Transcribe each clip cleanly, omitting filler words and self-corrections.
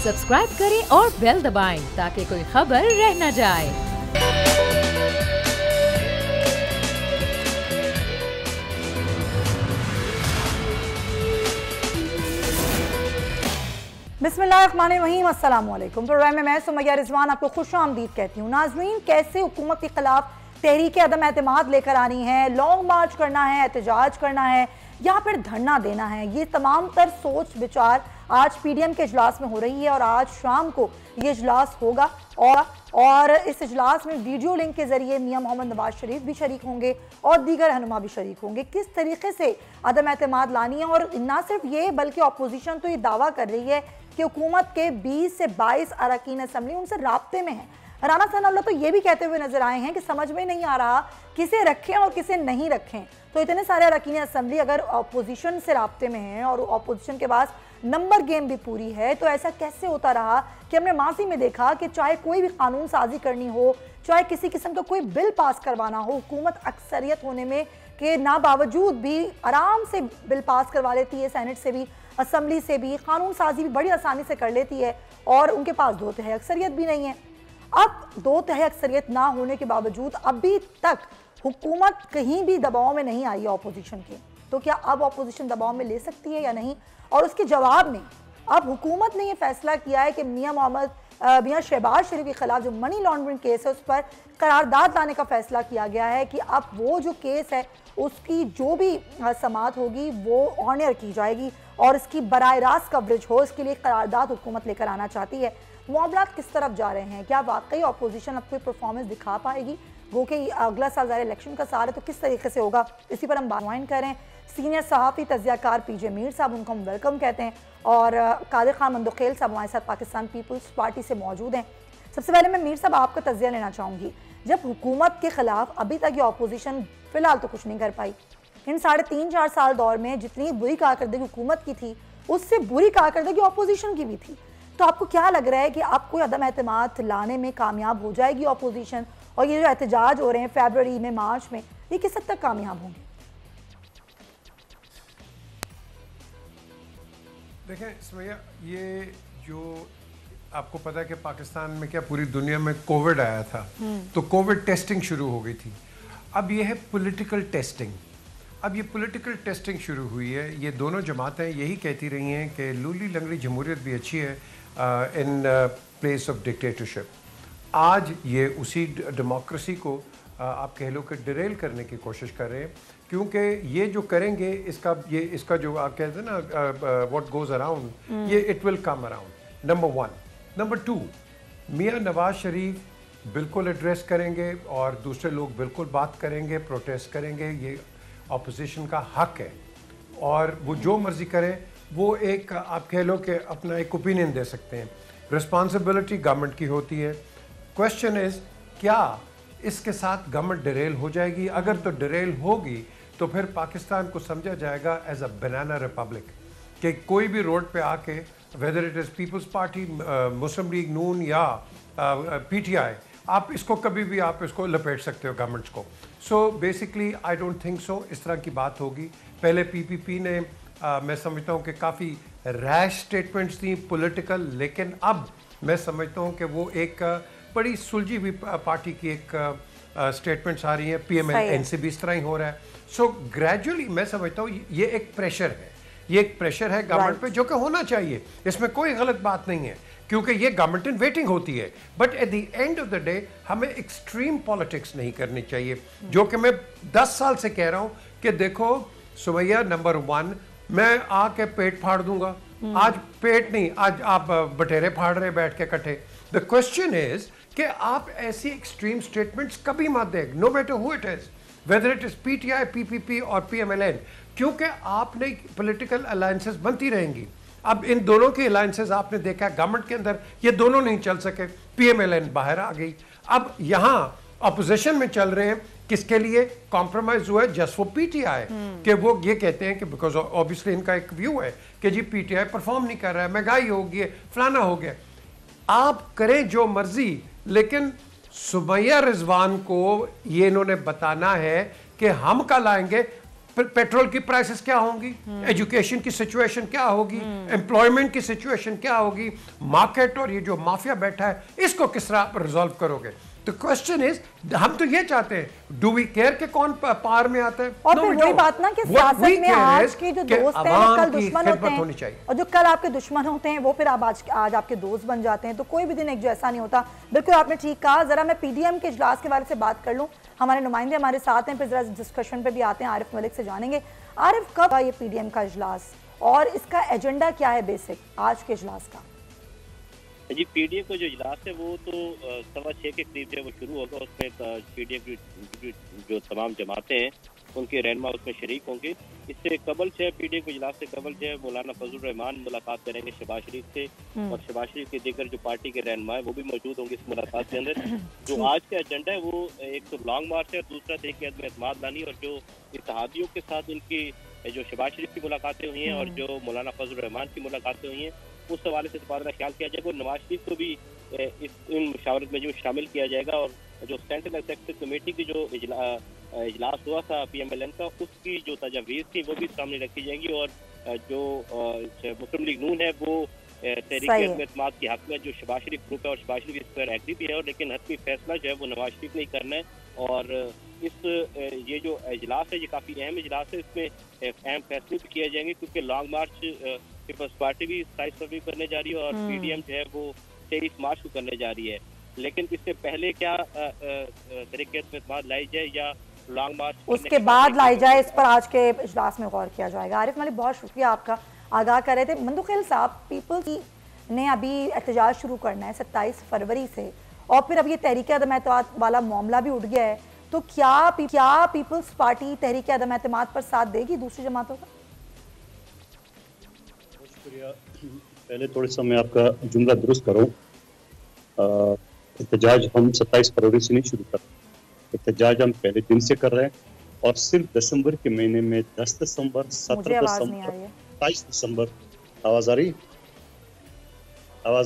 Subscribe करें और bell दबाएं ताकि कोई खबर रह न जाए। बिस्मिल्लाहिर्रहमानिर्रहीम, अस्सलाम वालेकुम। प्रोग्राम में मैं सुमैया रिजवान आपको खुशामदीद कहती हूँ। नाज़रीन, कैसे हुकूमत के खिलाफ तहरीक अदम एतमाद लेकर आनी है, लॉन्ग मार्च करना है, एहतजाज करना है या फिर धरना देना है, ये तमाम तर सोच विचार आज पीडीएम के इजलास में हो रही है और आज शाम को ये इजलास होगा और इस इजलास में वीडियो लिंक के जरिए मियां मोहम्मद नवाज शरीफ भी शरीक होंगे और दीगर रहनुमा भी शरीक होंगे। किस तरीके से अदम एतमाद लानी है, और ना सिर्फ ये बल्कि अपोजिशन तो ये दावा कर रही है कि हुकूमत के 20 से 22 अरकान असम्बली उनसे राब्ते में है। राना सनाउल्लाह तो ये भी कहते हुए नजर आए हैं कि समझ में नहीं आ रहा किसे रखें और किसे नहीं रखें। तो इतने सारे अरकान असम्बली अगर अपोजिशन से राब्ते में हैं और अपोजिशन के पास नंबर गेम भी पूरी है, तो ऐसा कैसे होता रहा कि हमने माजी में देखा कि चाहे कोई भी कानून साजी करनी हो, चाहे किसी किस्म का कोई बिल पास करवाना हो, हुकूमत अक्सरियत होने में के ना बावजूद भी आराम से बिल पास करवा लेती है, सेनेट से भी, असम्बली से भी, कानून साजी भी बड़ी आसानी से कर लेती है और उनके पास दो तिहाई अक्सरियत भी नहीं है। अब दो तिहाई अक्सरियत ना होने के बावजूद अभी तक हुकूमत कहीं भी दबाव में नहीं आई है अपोजिशन के। तो क्या अब अपोजिशन दबाव में ले सकती है या नहीं? और उसके जवाब में अब हुकूमत ने यह फैसला किया है कि मियां शहबाज शरीफ के खिलाफ जो मनी लॉन्ड्रिंग केस है उस पर करारदाद लाने का फैसला किया गया है कि अब वो जो केस है उसकी जो भी समाअत होगी वो ऑनर की जाएगी और इसकी बराह रास्त कवरेज हो, इसके लिए करारदाद हुकूमत लेकर आना चाहती है। मामलात किस तरफ जा रहे हैं? क्या वाकई अपोजिशन अब कोई परफॉर्मेंस दिखा पाएगी? वो कि अगला साल ज़ाहिर इलेक्शन का साल है, तो किस तरीके से होगा? इसी पर हम बात करें। सीनियर सहाफ़ी तज़ियाकार पीजे मीर साहब, उनको हम वेलकम कहते हैं, और कादिर खान मंदोखेल साहब हमारे साथ पाकिस्तान पीपल्स पार्टी से मौजूद हैं। सबसे पहले मैं मीर साहब आपका तज़िया लेना चाहूँगी। जब हुकूमत के खिलाफ अभी तक ये अपोजिशन फ़िलहाल तो कुछ नहीं कर पाई, इन 3.5-4 साल दौर में जितनी बुरी कारकर्दगी हुकूमत की थी उससे बुरी कारकर्दगी अपोजिशन की भी थी, तो आपको क्या लग रहा है कि आप कोई अदम एतमाद लाने में कामयाब हो जाएगी अपोजिशन? और ये जो एहतजाज हो रहे हैं फरवरी में, मार्च में, ये किस हद तक कामयाब होंगे? देखें सुमैया, ये जो आपको पता है कि पाकिस्तान में क्या पूरी दुनिया में कोविड आया था, तो कोविड टेस्टिंग शुरू हो गई थी। अब ये है पॉलिटिकल टेस्टिंग। अब ये पॉलिटिकल टेस्टिंग शुरू हुई है। ये दोनों जमातें यही कहती रही हैं कि लूली लंगड़ी जमहूरियत भी अच्छी है इन प्लेस ऑफ डिक्टेटरशिप। आज ये उसी डेमोक्रेसी को आप कह लो कि डिरेल करने की कोशिश कर रहे हैं, क्योंकि ये जो करेंगे इसका जो आप कहते हैं ना व्हाट गोज अराउंड, ये it will come around, number 1। Number 2, मियां नवाज शरीफ बिल्कुल एड्रेस करेंगे और दूसरे लोग बिल्कुल बात करेंगे, प्रोटेस्ट करेंगे। ये अपोजिशन का हक है और वो जो मर्जी करें, वो एक आप कह लो कि अपना एक ओपिनियन दे सकते हैं। रिस्पॉन्सिबिलिटी गवर्नमेंट की होती है। क्वेश्चन इज, क्या इसके साथ गवर्नमेंट डिरेल हो जाएगी? अगर तो डिरेल होगी तो फिर पाकिस्तान को समझा जाएगा एज अ बनाना रिपब्लिक, कि कोई भी रोड पे आके, whether it is Peoples Party, Muslim League नून या पीटीआई, आप इसको कभी भी आप इसको लपेट सकते हो गवर्नमेंट्स को। So basically I don't think so इस तरह की बात होगी। पहले पीपीपी ने मैं समझता हूँ कि काफ़ी रैश स्टेटमेंट्स थी पॉलिटिकल, लेकिन अब मैं समझता हूँ कि वो एक बड़ी सुलझी हुई पार्टी की एक स्टेटमेंट्स आ रही हैं। PMLN से भी इस तरह ही हो रहा है। सो ग्रेजुअली मैं समझता हूँ ये एक प्रेशर है, ये एक प्रेशर है गवर्नमेंट पे, जो कि होना चाहिए, इसमें कोई गलत बात नहीं है, क्योंकि ये गवर्नमेंट इन वेटिंग होती है। But at the end of the day हमें एक्सट्रीम पॉलिटिक्स नहीं करनी चाहिए, जो कि मैं 10 साल से कह रहा हूँ कि देखो सुमैया, नंबर 1, मैं आके पेट फाड़ दूंगा। आज पेट नहीं, आज आप बटेरे फाड़ रहे बैठ के इकट्ठे। द क्वेश्चन इज कि आप ऐसी एक्सट्रीम स्टेटमेंट्स कभी मत दें, no matter who it is, whether it is PTI, PPP और PMLN, क्योंकि आपने पॉलिटिकल अलायंसेस बनती रहेंगी। अब इन दोनों की अलायंसेस आपने देखा गवर्नमेंट के अंदर, ये दोनों नहीं चल सके, PMLN बाहर आ गई। अब यहाँ अपोजिशन में चल रहे हैं, किसके लिए कॉम्प्रोमाइज हुआ है? जस्ट फॉर PTI, कि वो ये कहते हैं कि बिकॉज ऑब्वियसली इनका एक व्यू है कि जी PTI परफॉर्म नहीं कर रहा है, महंगाई हो गई है, फलाना हो गया। आप करें जो मर्जी, लेकिन सुमैया रिजवान को ये इन्होंने बताना है कि हम कल आएंगे पेट्रोल की प्राइसेस क्या होंगी, एजुकेशन की सिचुएशन क्या होगी, एम्प्लॉयमेंट की सिचुएशन क्या होगी, मार्केट और ये जो माफिया बैठा है इसको किस तरह आप रिजॉल्व करोगे। तो क्वेश्चन इज, हम तो ये चाहते हैं, डू वी केयर के कौन पार में आता है? और फिर वही बात ना कि सियासत में आज के जो दोस्त हैं वो कल दुश्मन होते हैं, और जो कल आपके दुश्मन होते हैं वो फिर आज आपके दोस्त बन जाते हैं। तो कोई भी दिन एक जैसा नहीं होता। बिल्कुल आपने ठीक कहा। जरा मैं पीडीएम के इजलास के बारे से बात कर लूँ, हमारे नुमाइंदे हमारे साथ हैं, फिर जरा डिस्कशन पे भी आते हैं, आरिफ मलिक से जानेंगे। आरिफ, कब ये पीडीएम का इजलास और इसका एजेंडा क्या है बेसिक आज के इजलास का? जी, पीडीएम का जो इजलास है वो तो 6:15 के करीब जो वो शुरू होगा। उसमें पीडीएम की जो तमाम जमातें हैं उनके रहनुमा उसमें शरीक होंगे। इससे कबल से पीडीएम के इजलास से कबल जो है मौलाना फजल रहमान मुलाकात करेंगे शहबाज शरीफ से, और शहबाज शरीफ के दीगर जो पार्टी के रहनुमा है वो भी मौजूद होंगे इस मुलाकात के अंदर। जो आज का एजेंडा है वो एक तो लॉन्ग मार्च है, दूसरा तहरीक अदम एतमाद लानी, और जो इत्तेहादियों के साथ इनकी जो शहबाज शरीफ की मुलाकातें हुई हैं और जो मौलाना फजल रहमान की मुलाकातें हुई हैं उस हवाले से तबादला ख्याल किया जाएगा। और नवाज शरीफ को भी इन मुशावरत में जो शामिल किया जाएगा। और जो सेंट्रल एग्जीक्यूटिव कमेटी की जो इजलास हुआ था PMLN का, उसकी जो तजावीज़ थी वो भी सामने रखी जाएंगी। और जो मुस्लिम लीग नून है वो तहरीक अदम एतमाद के हक में जो शहबाज शरीफ ग्रुप है और शहबाज शरीफ इस पर एग्री भी है, और लेकिन हतमी फैसला जो है वो नवाज शरीफ ने ही करना है। और ये जो इजलास है ये काफ़ी अहम इजलास है, इसमें अहम फैसले भी किए जाएंगे क्योंकि लॉन्ग मार्च पीपल्स पार्टी भी 27 फरवरी करने जा रही है और पीडीएम जो है वो 23 मार्च को करने जा रही है। लेकिन इससे पहले क्या तरीके से बात लाई जाए या लॉन्ग मार्च उसके बाद लाई जाए, इस पर आज के इजलास में गौर किया जाएगा। आरिफ मलिक, बहुत शुक्रिया आपका, आगाह कर रहे थे। मंदुखेल साहब, पीपल्स ने अभी एहतजाज शुरू करना है 27 फरवरी से, और फिर अब ये तहरीक अदम एतमाद वाला मामला भी उठ गया है, तो क्या पीपल्स पार्टी तहरीक अदम एतमाद पर साथ देगी दूसरी जमातों का? पहले थोड़ा सा मैं आपका जुमला दुरुस्त करूं। एहतजाज हम 27 फरवरी से नहीं शुरू कर रहे, एहतजाज हम पहले दिन से कर रहे हैं, और सिर्फ दिसंबर के महीने में 10 दिसंबर, 17 दिसंबर, 27 दिसंबर। आवाज आ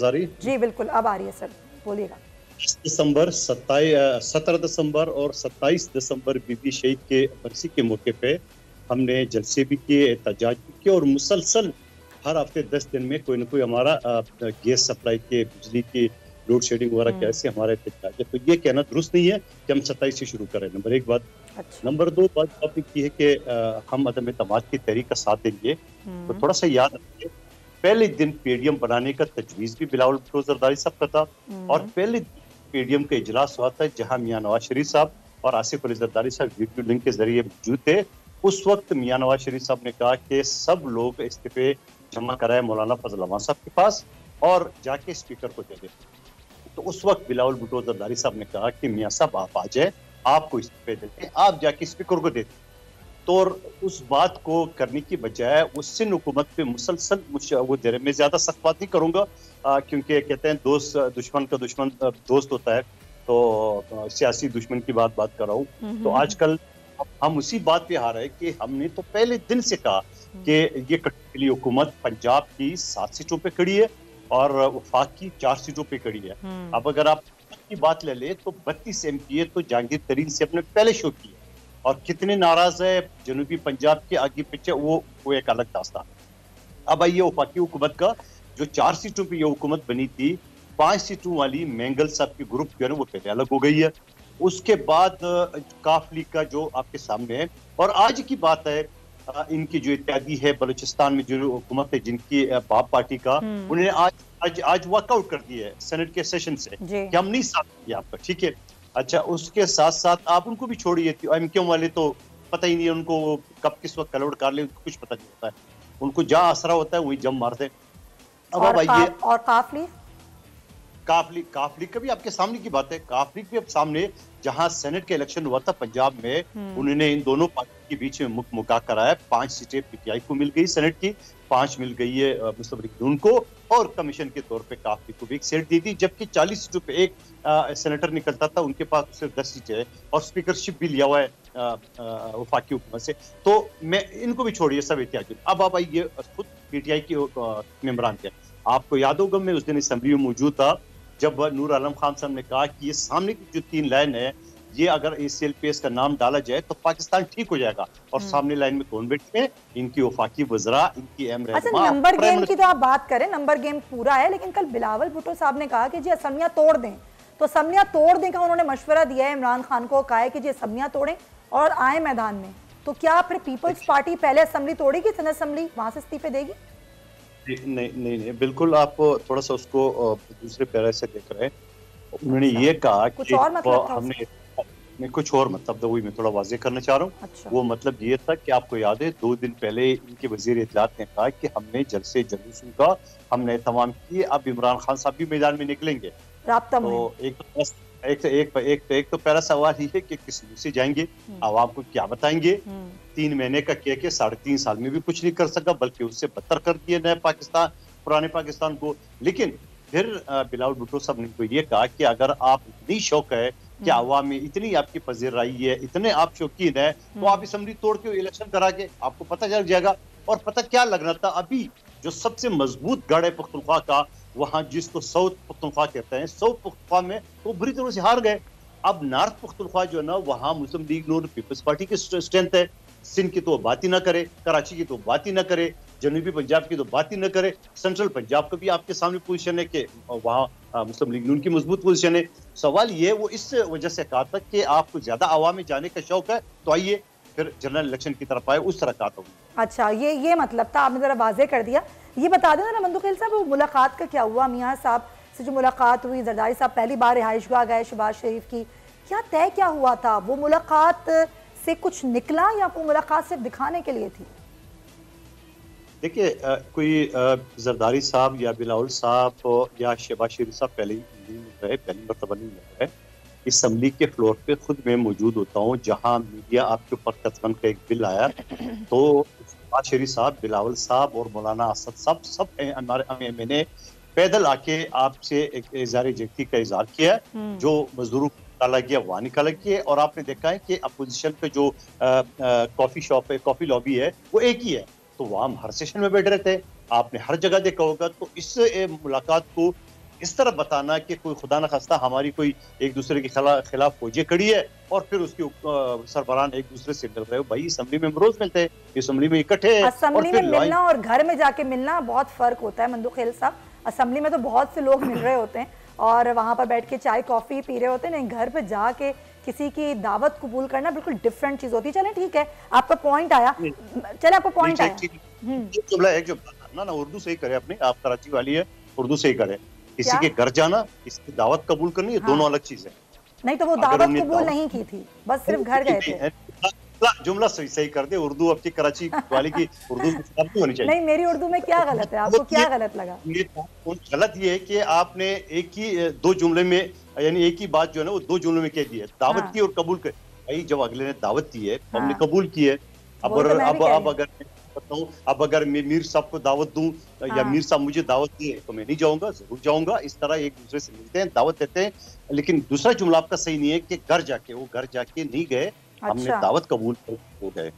रही? जी बिल्कुल, अब आ रही है सर, बोलिएगा। 10 दिसंबर, 17 दिसंबर और 27 दिसंबर बीबी शहीद के बरसी के मौके पे हमने जलसे भी किए, एहतजाज भी किए, और मुसलसल हर हफ्ते 10 दिन में कोई ना कोई हमारा गैस सप्लाई के, बिजली की लोड शेडिंग वगैरह कैसे हमारे एहतजाज है। तो ये कहना दुरुस्त नहीं है कि हम 27 से शुरू करें, नंबर 1 बात। नंबर 2 बात आपने की है कि हम अदम एतमाद की तहरीक का साथ देंगे, तो थोड़ा सा याद रखिए पहले दिन पीडीएम बनाने का तजवीज़ भी बिलावल भुट्टो जरदारी साहब का था, और पहले पीडीएम का इजलास हुआ था जहाँ मियां नवाज शरीफ साहब और आसिफ अली जरदारी साहब वीडियो लिंक के जरिए मौजूद थे। उस वक्त मियां नवाज शरीफ साहब ने कहा कि सब लोग इस्तीफे जमा कराए मौलाना फजल रहमान साहब के पास और जाके स्पीकर को दे दे। तो उस वक्त बिलावल भुट्टो जरदारी साहब ने कहा कि मियां साहब आप आ जाए, आपको इस्तीफे देते हैं, आप जाके स्पीकर को दे दें। तो उस बात को करने की बजाय उस सिंध हुकूमत पे मुसलसल वो जरे मैं ज्यादा सख्त बात नहीं करूंगा क्योंकि कहते हैं दोस्त दुश्मन का दुश्मन दोस्त होता है, तो सियासी दुश्मन की बात कर रहा हूँ। तो आजकल हम उसी बात पे आ रहे हैं कि हमने तो पहले दिन से कहा कि ये कठपुतली हुकूमत पंजाब की 7 सीटों पे खड़ी है और वफाक की 4 सीटों पे खड़ी है। अब अगर आप की बात ले ले तो 32 MPA तो जहांगीर तरीन से अपने पहले शो किए, और कितने नाराज है जनूबी पंजाब के आगे पीछे वो एक अलग दास्तान। अब आइए वफाकी हुकूमत का, जो 4 सीटों पे ये हुकूमत बनी थी, 5 सीटों वाली मैंगल साहब की ग्रुप जो है वो पहले अलग हो गई है। उसके बाद काफ लीग का जो आपके सामने है, और आज की बात है इनकी जो इत्यादी है बलूचिस्तान में जो हुकूमत है जिनकी बाप पार्टी का, उन्होंने आज वॉकआउट कर दिया है सेनेट के सेशन से कि हम नहीं साथ दिया आपका, ठीक है। अच्छा, उसके साथ साथ आप उनको भी छोड़िए, MKM वाले तो पता ही नहीं है उनको कब किस वक्त कलवट कर ले, कुछ पता नहीं होता है, उनको जहाँ असरा होता है वही जम मारते हैं। अब आप आइए, और काफली का भी आपके सामने की बात है। काफली भी अब सामने, जहां सेनेट के इलेक्शन हुआ था पंजाब में, उन्होंने इन दोनों पार्टी के बीच में मुक्का कराया। 5 सीटें PTI को मिल गई सेनेट की, 5 मिल गई है मुस्लिम लीग नून को, और कमीशन के तौर पे काफली को भी एक सीट दी थी, जबकि 40 सीटों पे एक सेनेटर निकलता था, उनके पास सिर्फ 10 सीटें है और स्पीकरशिप भी लिया हुआ है वफाकी हुकूमत से। तो मैं इनको भी छोड़िए सब इत्यादि। अब आप आइए खुद PTI के मेंबरान के, आपको याद होगा मैं उस दिन असेंबली में मौजूद था जब नूर आलम खान साहब ने कहा कि ये सामने की जो 3 लाइन है ये अगर ACLPS का नाम डाला जाए तो पाकिस्तान ठीक हो जाएगा। और सामने लाइन में कौन बैठे हैं? इनकी वफाकी वज़रा, इनकी अच्छा, नंबर गेम की तो आप बात करें, नंबर गेम पूरा है, लेकिन कल बिलावल भुट्टो साहब ने कहा कि जी असम्बलियां तोड़ दें, तो असम्बलियां तोड़ दें का उन्होंने मशवरा दिया है इमरान खान को, कहा है कि जी असम्बलियां तोड़ें और आए मैदान में। तो क्या फिर पीपल्स पार्टी पहले असम्बली तोड़ेगी, सेनेट असम्बली वहां से इस्तीफे देगी? नहीं, बिल्कुल आप थोड़ा सा उसको दूसरे पैरा से देख रहे हैं। उन्होंने ये कहा कुछ और मतलब था हमने कुछ और मतलब वही मैं थोड़ा वाजे करना चाह रहा हूँ। अच्छा। वो मतलब ये था कि आपको याद है 2 दिन पहले इनके वजीर इत्तलात ने कहा कि हमने जलसे जुलूसों का हमने तमाम किए, अब इमरान खान साहब भी मैदान में निकलेंगे। तो एक तो पहला सवाल ये है कि किस मुंह से जाएंगे, आवाम को क्या बताएंगे? 3 महीने का कह के 3.5 साल में भी कुछ नहीं कर सका, बल्कि उससे बदतर कर दिया नया पाकिस्तान, पुराने पाकिस्तान को। लेकिन फिर बिलावल भुट्टो साहब ने तो ये कहा कि अगर आप इतनी शौक है कि आवाम में इतनी आपकी पजीराई है, इतने आप शौकीन है, तो आप असम्बली तोड़ के इलेक्शन करा के आपको पता चल जाएगा। और पता क्या लगना था, अभी जो सबसे मजबूत गढ़ है पख्तूनख्वा का, वहां जिसको साउथ पख्तूनख्वा कहते हैं, साउथ पख्तूनख्वा में तो बुरी तरह से हार गए। अब नॉर्थ पख्तूनख्वा जो है ना, वहां मुस्लिम लीग नून पीपल्स पार्टी की स्ट्रेंथ है। सिंध की तो बात ही ना करे, कराची की तो बात ही ना करे, जनूबी पंजाब की तो बात ही न करे, सेंट्रल पंजाब का भी आपके सामने पोजीशन है कि वहाँ मुस्लिम लीग नून की मजबूत पोजीशन है। सवाल ये वो इस वजह से कहा था कि आपको ज्यादा आवाम में जाने का शौक है तो आइए फिर जनरल इलेक्शन की तरफ आए, उस तरह कहा था। अच्छा, ये मतलब था, आपने जरा वाजे कर दिया। ये बता दें ना मंदुखेल साहब, वो मुलाकात का क्या हुआ? मियाँ साहब से जो मुलाकात हुई, जरदारी साहब पहली बार रिहाइशगाह गए शहबाज शरीफ की, क्या तय क्या हुआ था? वो मुलाकात से कुछ निकला या वो मुलाकात सिर्फ दिखाने के लिए थी? देखिए, कोई जरदारी साहब या बिलावल साहब या शहबाज शरीफ साहब पहले नहीं मिल रहे, पहली मरतबा नहीं मिल रहे। असम्बली के फ्लोर पे खुद मैं मौजूद होता हूँ, जहाँ मीडिया आपके ऊपर कतवन का एक बिल आया, तो शहबाज शरीफ साहब, बिलावल साहब और मौलाना असद साहब सब मैंने पैदल आके आपसे एक इज़हार यकजहती का इजहार किया, जो मजदूरों को निकाला गया वहाँ निकाला गया। और आपने देखा है कि अपोजिशन पे जो कॉफी शॉप है, कॉफी लॉबी है, वो एक ही है, तो वहाँ हम हर सेशन में बैठ रहे थे, आपने हर जगह देखा होगा। तो इस मुलाकात को इस तरह बताना कि कोई खुदा न खास्ता हमारी कोई एक दूसरे के खिलाफ फौजें खड़ी है और फिर उसके सरबराह एक दूसरे से मिल रहे हो, भाई असम्बली में रोज मिलते हैं, असम्बली में इकट्ठे हैं। असम्बली में मिलना और घर में जाके मिलना बहुत फर्क होता है मंदुखेल साहब। असम्बली में तो बहुत से लोग मिल रहे होते हैं और वहाँ पर बैठ के चाय कॉफी पी रहे होते हैं, नहीं घर पे जाके किसी की दावत कबूल करना बिल्कुल डिफरेंट चीज होती है। चलें ठीक है, आपका पॉइंट आया, चले आपका पॉइंट आया। एक जो ना उर्दू से ही करे, अपने आप कराची वाली है, उर्दू से ही करे। किसी के घर जाना, किसी की दावत कबूल करनी, ये दोनों अलग चीज है। नहीं तो वो दावत कबूल नहीं की थी, बस सिर्फ घर गए थे। जुमला सही कर दे, उर्दू आपकी कराची वाली की उर्दू होनी चाहिए। नहीं, मेरी उर्दू में क्या गलत है? आपको क्या गलत लगा? गलत ये है कि आपने एक ही 2 जुमले में, यानी एक ही बात जो है ना वो 2 जुमलों में कह दी है, दावत की और कबूल कर। भाई जब अगले ने दावत दी है, हमने कबूल की है। अब अगर मैं मीर साहब को दावत दूं या मीर साहब मुझे दावत दिए तो मैं नहीं जाऊंगा, जरूर जाऊंगा। इस तरह एक दूसरे से मिलते हैं, दावत देते हैं। लेकिन दूसरा जुमला आपका सही नहीं है कि घर जाके, वो घर जाके नहीं गए, हमने दावत कबूल हो गए।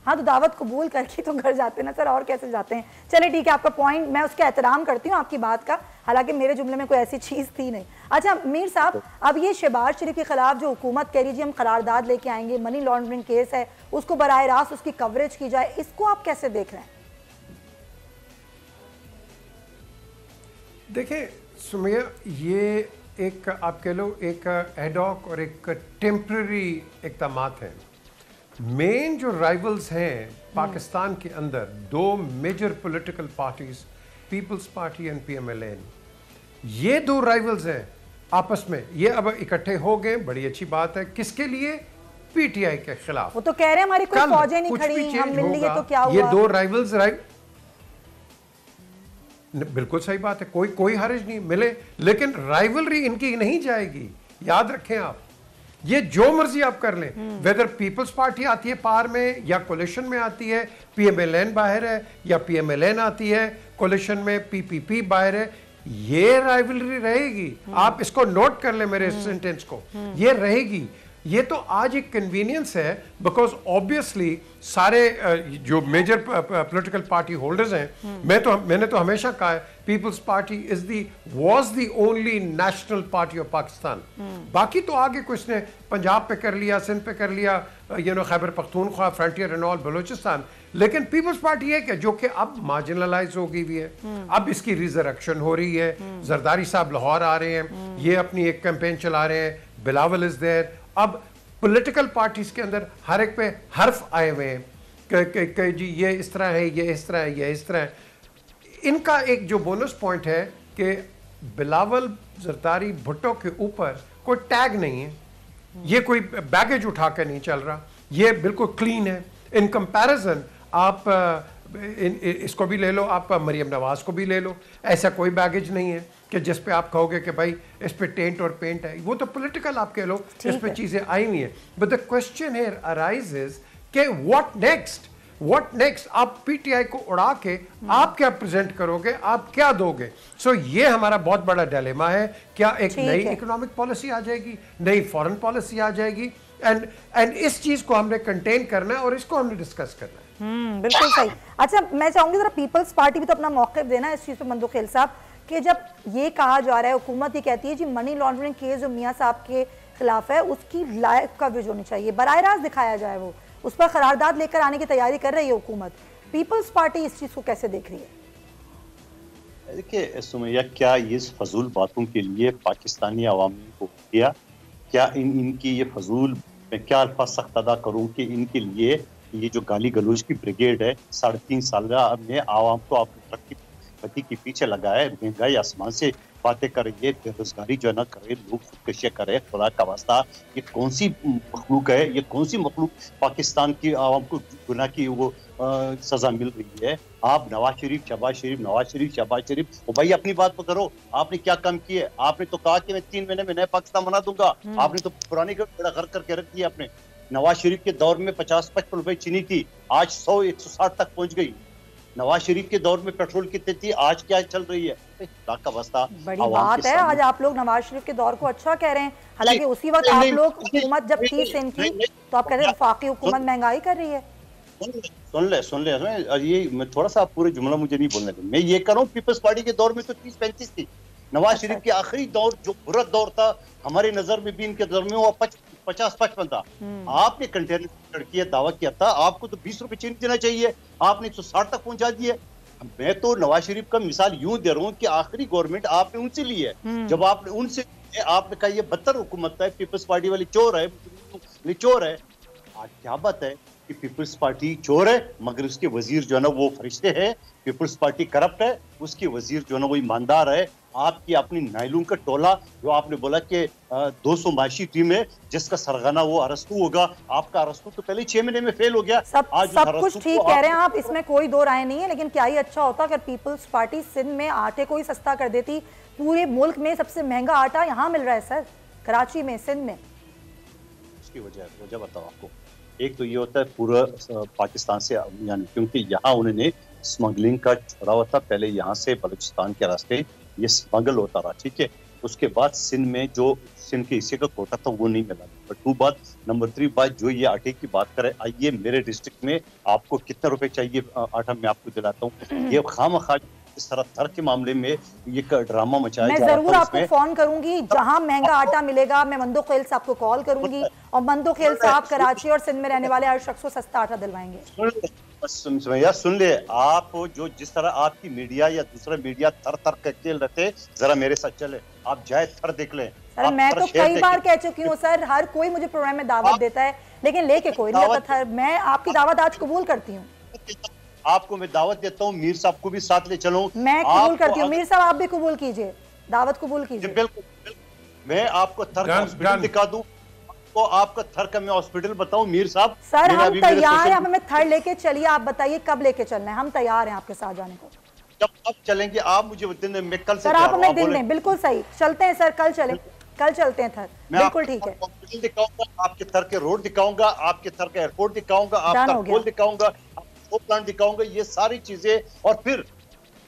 हाँ, तो दावत कबूल करके तो घर जाते ना सर, और कैसे जाते हैं? चले ठीक है, आपका पॉइंट मैं उसका एहतराम करती हूँ आपकी बात का, हालांकि मेरे जुमले में कोई ऐसी चीज़ थी नहीं। अच्छा मीर साहब, अब ये शहबाज शरीफ के खिलाफ जो हुकूमत कह रही है हम करारदाद लेके आएंगे, मनी लॉन्ड्रिंग केस है, उसको बराह रास्त उसकी कवरेज की जाए, इसको आप कैसे देख रहे हैं? देखिए सुमैया, ये एक आप कह लो एक एडॉक और एक टेम्पररी इक़दामात हैं। मेन जो राइवल्स हैं पाकिस्तान के अंदर, 2 major political parties, Peoples Party and PMLN, ये 2 राइवल्स हैं आपस में। ये अब इकट्ठे हो गए, बड़ी अच्छी बात है। किसके लिए? PTI के खिलाफ। वो तो कह रहे हैं हमारी कोई फौजें नहीं खड़ी, हम मिल लिए तो क्या हुआ? ये 2 राइवल्स बिल्कुल सही बात है, कोई हर्ज नहीं, मिले, लेकिन राइवलरी इनकी नहीं जाएगी। याद रखें आप, ये जो मर्जी आप कर लें, वेदर पीपल्स पार्टी आती है पार में या कोलिशन में आती है, PMLN बाहर है या PMLN आती है कोलिशन में, PPP बाहर है, ये राइवलरी रहेगी। आप इसको नोट कर लें, मेरे सेंटेंस को, ये रहेगी। ये तो आज एक कन्वीनियंस है, बिकॉज ऑब्वियसली सारे जो मेजर पॉलिटिकल पार्टी होल्डर्स हैं, मैंने तो हमेशा कहा है Peoples Party was the only national party of Pakistan. बाकी तो आगे कुछ ने पंजाब पे कर लिया, सिंध पे कर लिया, Khyber Pakhtunkhwa, frontier and all, Balochistan, लेकिन पीपल्स पार्टी है जो कि अब मार्जिनलाइज हो गई हुई है। अब इसकी रिजरेक्शन हो रही है। जरदारी साहब लाहौर आ रहे हैं, ये अपनी एक कैंपेन चला रहे हैं, बिलावल इज देयर। अब पॉलिटिकल पार्टीज के अंदर हर एक पे हर्फ आए हुए हैं कि जी ये इस तरह है, ये इस तरह है, ये इस तरह है। इनका एक जो बोनस पॉइंट है कि बिलावल, जरदारी, भुट्टो के ऊपर कोई टैग नहीं है, ये कोई बैगेज उठा कर नहीं चल रहा, ये बिल्कुल क्लीन है। इन कंपैरिजन आप इसको भी ले लो, आप मरियम नवाज को भी ले लो, ऐसा कोई बैगेज नहीं है कि जिस पे आप कहोगे कि भाई इस पे टेंट और पेंट है। वो तो पॉलिटिकल आप कह लो, इस पे चीजें आई हुई हैं। But the question here arises कि व्हाट नेक्स्ट? आप पीटीआई को उड़ा के आप क्या प्रेजेंट करोगे, आप क्या दोगे? सो ये हमारा बहुत बड़ा डिलेमा है। क्या एक नई इकोनॉमिक पॉलिसी आ जाएगी, नई फॉरेन पॉलिसी आ जाएगी? एंड इस चीज को हमने कंटेन करना है और इसको हमने डिस्कस करना है। बिल्कुल सही। अच्छा, मैं चाहूंगी जरा पीपल्स पार्टी भी तो अपना मौक़िफ़ देना इस चीज़ पे, मंदुखेल साहब, कि जब ये कहा जा रहा है, हुकूमत ये कहती है जी मनी लॉन्ड्रिंग केस जो मियाँ साहब के खिलाफ है उसकी लाइव कवरेज होनी चाहिए, बराह रास्त दिखाया जाए, वो उस पर करारदाद लेकर आने की तैयारी कर रही है हुकूमत। पीपल्स पार्टी इस चीज़ को कैसे देख रही है? देखिए सुमैया, क्या ये फजूल बातों के लिए पाकिस्तानी अवामी को किया? क्या इनकी ये फजूल, मैं क्या अल्फाज सख्त अदा करूँ कि इनके लिए ये जो गाली गलौज की ब्रिगेड है 3.5 साल में आवाम को आपने तरक्की पति के पीछे लगाया, महंगाई आसमान से बातें कर रही है, बेरोजगारी जो है ना करे, लोग खुदकशियाँ करे, खुदा का वास्ता ये कौन सी मखलूक है? ये कौन सी मखलूक पाकिस्तान की आवाम को गुनाह की वो सजा मिल रही है? आप नवाज शरीफ, शहबाज शरीफ, नवाज शरीफ, शहबाज शरीफ, वो भाई अपनी बात तो करो, आपने क्या काम किए? आपने तो कहा कि मैं 3 महीने में नया पाकिस्तान बना दूंगा, आपने तो पुरानी बेड़ा घर करके रख दिया। आपने नवाज शरीफ के दौर में 50-55 रुपए चीनी थी, आज 100-160 तक पहुंच गई। नवाज शरीफ के दौर में पेट्रोल कितनी थी, आज क्या चल रही है? का वास्ता बड़ी बात है, आज आप लोग नवाज शरीफ के दौर को अच्छा कह रहे हैं, हालांकि उसी वक्त आप लोग हुकूमत जब थी सिंध की तो आप कह रहे हैं वफाकी हुकूमत महंगाई कर रही है। सुन ले, ये मैं थोड़ा सा पूरे जुमला मुझे नहीं बोलने दो। मैं ये कर रहा हूँ, पीपल्स पार्टी के दौर में तो 30-35 थी। नवाज शरीफ के आखिरी दौर जो बुरा दौर था हमारी नजर में भी, इनके दौर में वो 50-55 था। आपने कंटेनर किया, दावा किया था, आपको तो 20 रुपए चीनी देना चाहिए, आपने 160 तक पहुंचा दिए। मैं तो नवाज शरीफ का मिसाल यूं दे रहा हूँ कि आखिरी गवर्नमेंट आपने उनसे ली है, जब आपने उनसे आपने कहा ये बदतर हुकूमत है, पीपल्स पार्टी वाली चोर है, चोर है। आज क्या बात है कि पीपल्स पार्टी चोर है मगर उसके वजीर जो है ना वो फरिश्ते हैं, पीपल्स पार्टी करप्ट है, उसके वजीर जो है ना वो ईमानदार है। आपकी अपनी नायलून का टोला जो आपने बोला कि 200 माशी टीम है जिसका सरगना वो अरस्तू होगा, आपका अरस्तू तो पहले 6 महीने में फेल हो गया। सब कुछ ठीक कह रहे हैं आप, इसमें कोई दो राय नहीं है, लेकिन क्या ही अच्छा होता अगर पीपल्स पार्टी सिंध में आटे को ही सस्ता कर देती। पूरे मुल्क में सबसे महंगा आटा यहाँ मिल रहा है सर, कराची में, सिंध में। उसकी वजह बताओ आपको। एक तो ये होता है पूरा पाकिस्तान से, यानी क्योंकि यहाँ उन्होंने स्मगलिंग का छोड़ा हुआ था, पहले यहाँ से बलूचिस्तान के रास्ते ये स्मगल होता रहा, ठीक है। उसके बाद सिंध में जो सिंध के हिस्से का कोटा था वो नहीं मिला। नंबर 3 बात जो ये आटे की बात करें, आइए मेरे डिस्ट्रिक्ट में आपको कितने रुपए चाहिए आटा मैं आपको दिलाता हूँ। ये खामखा इस तरह थर के मामले में ये ड्रामा मचाया जा रहा है। मैं जरूर आपको फोन करूंगी, जहां महंगा आटा मिलेगा मैं मंदुखेल साहब को कॉल करूंगी और मंदुखेल साहब कराची और सिंध में रहने वाले हर शख्स को सस्ता आटा दिलवाएंगे। सुन ले, आप जो जिस तरह आपकी मीडिया या दूसरा मीडिया थर थर के खेल रहे, जरा मेरे साथ चले, आप जाए थर देख ले। सर मैं तो कई बार कह चुकी हूँ सर, हर कोई मुझे प्रोग्राम में दावत देता है लेकिन लेके कोई नहीं आता थर। मैं आपकी दावत आज कबूल करती हूँ, आपको मैं दावत देता हूँ, मीर साहब को भी साथ ले चलो। मैं कबूल करती हूँ, मीर साहब आप भी कबूल कीजिए, दावत कबूल कीजिए। बिल्कुल, मैं आपको थर का हॉस्पिटल दिखा दूं, आपको आपका थर का मैं हॉस्पिटल बताऊं मीर साहब। सर हम तैयार हैं, हमें थर लेके चलिए, आप बताइए कब लेके चलना है, हम तैयार हैं आपके साथ जाने को। जब चलेंगे आप मुझे दिन, मैं कल से सर आप हमें दिन दें, बिल्कुल सही, चलते हैं सर, कल चले, कल चलते हैं थर, बिल्कुल ठीक है। हॉस्पिटल दिखाऊंगा, आपके थर के रोड दिखाऊंगा, आपके थर का एयरपोर्ट दिखाऊंगा, आपका पुल दिखाऊंगा, प्लांट दिखाऊंगा, ये सारी चीजें। और फिर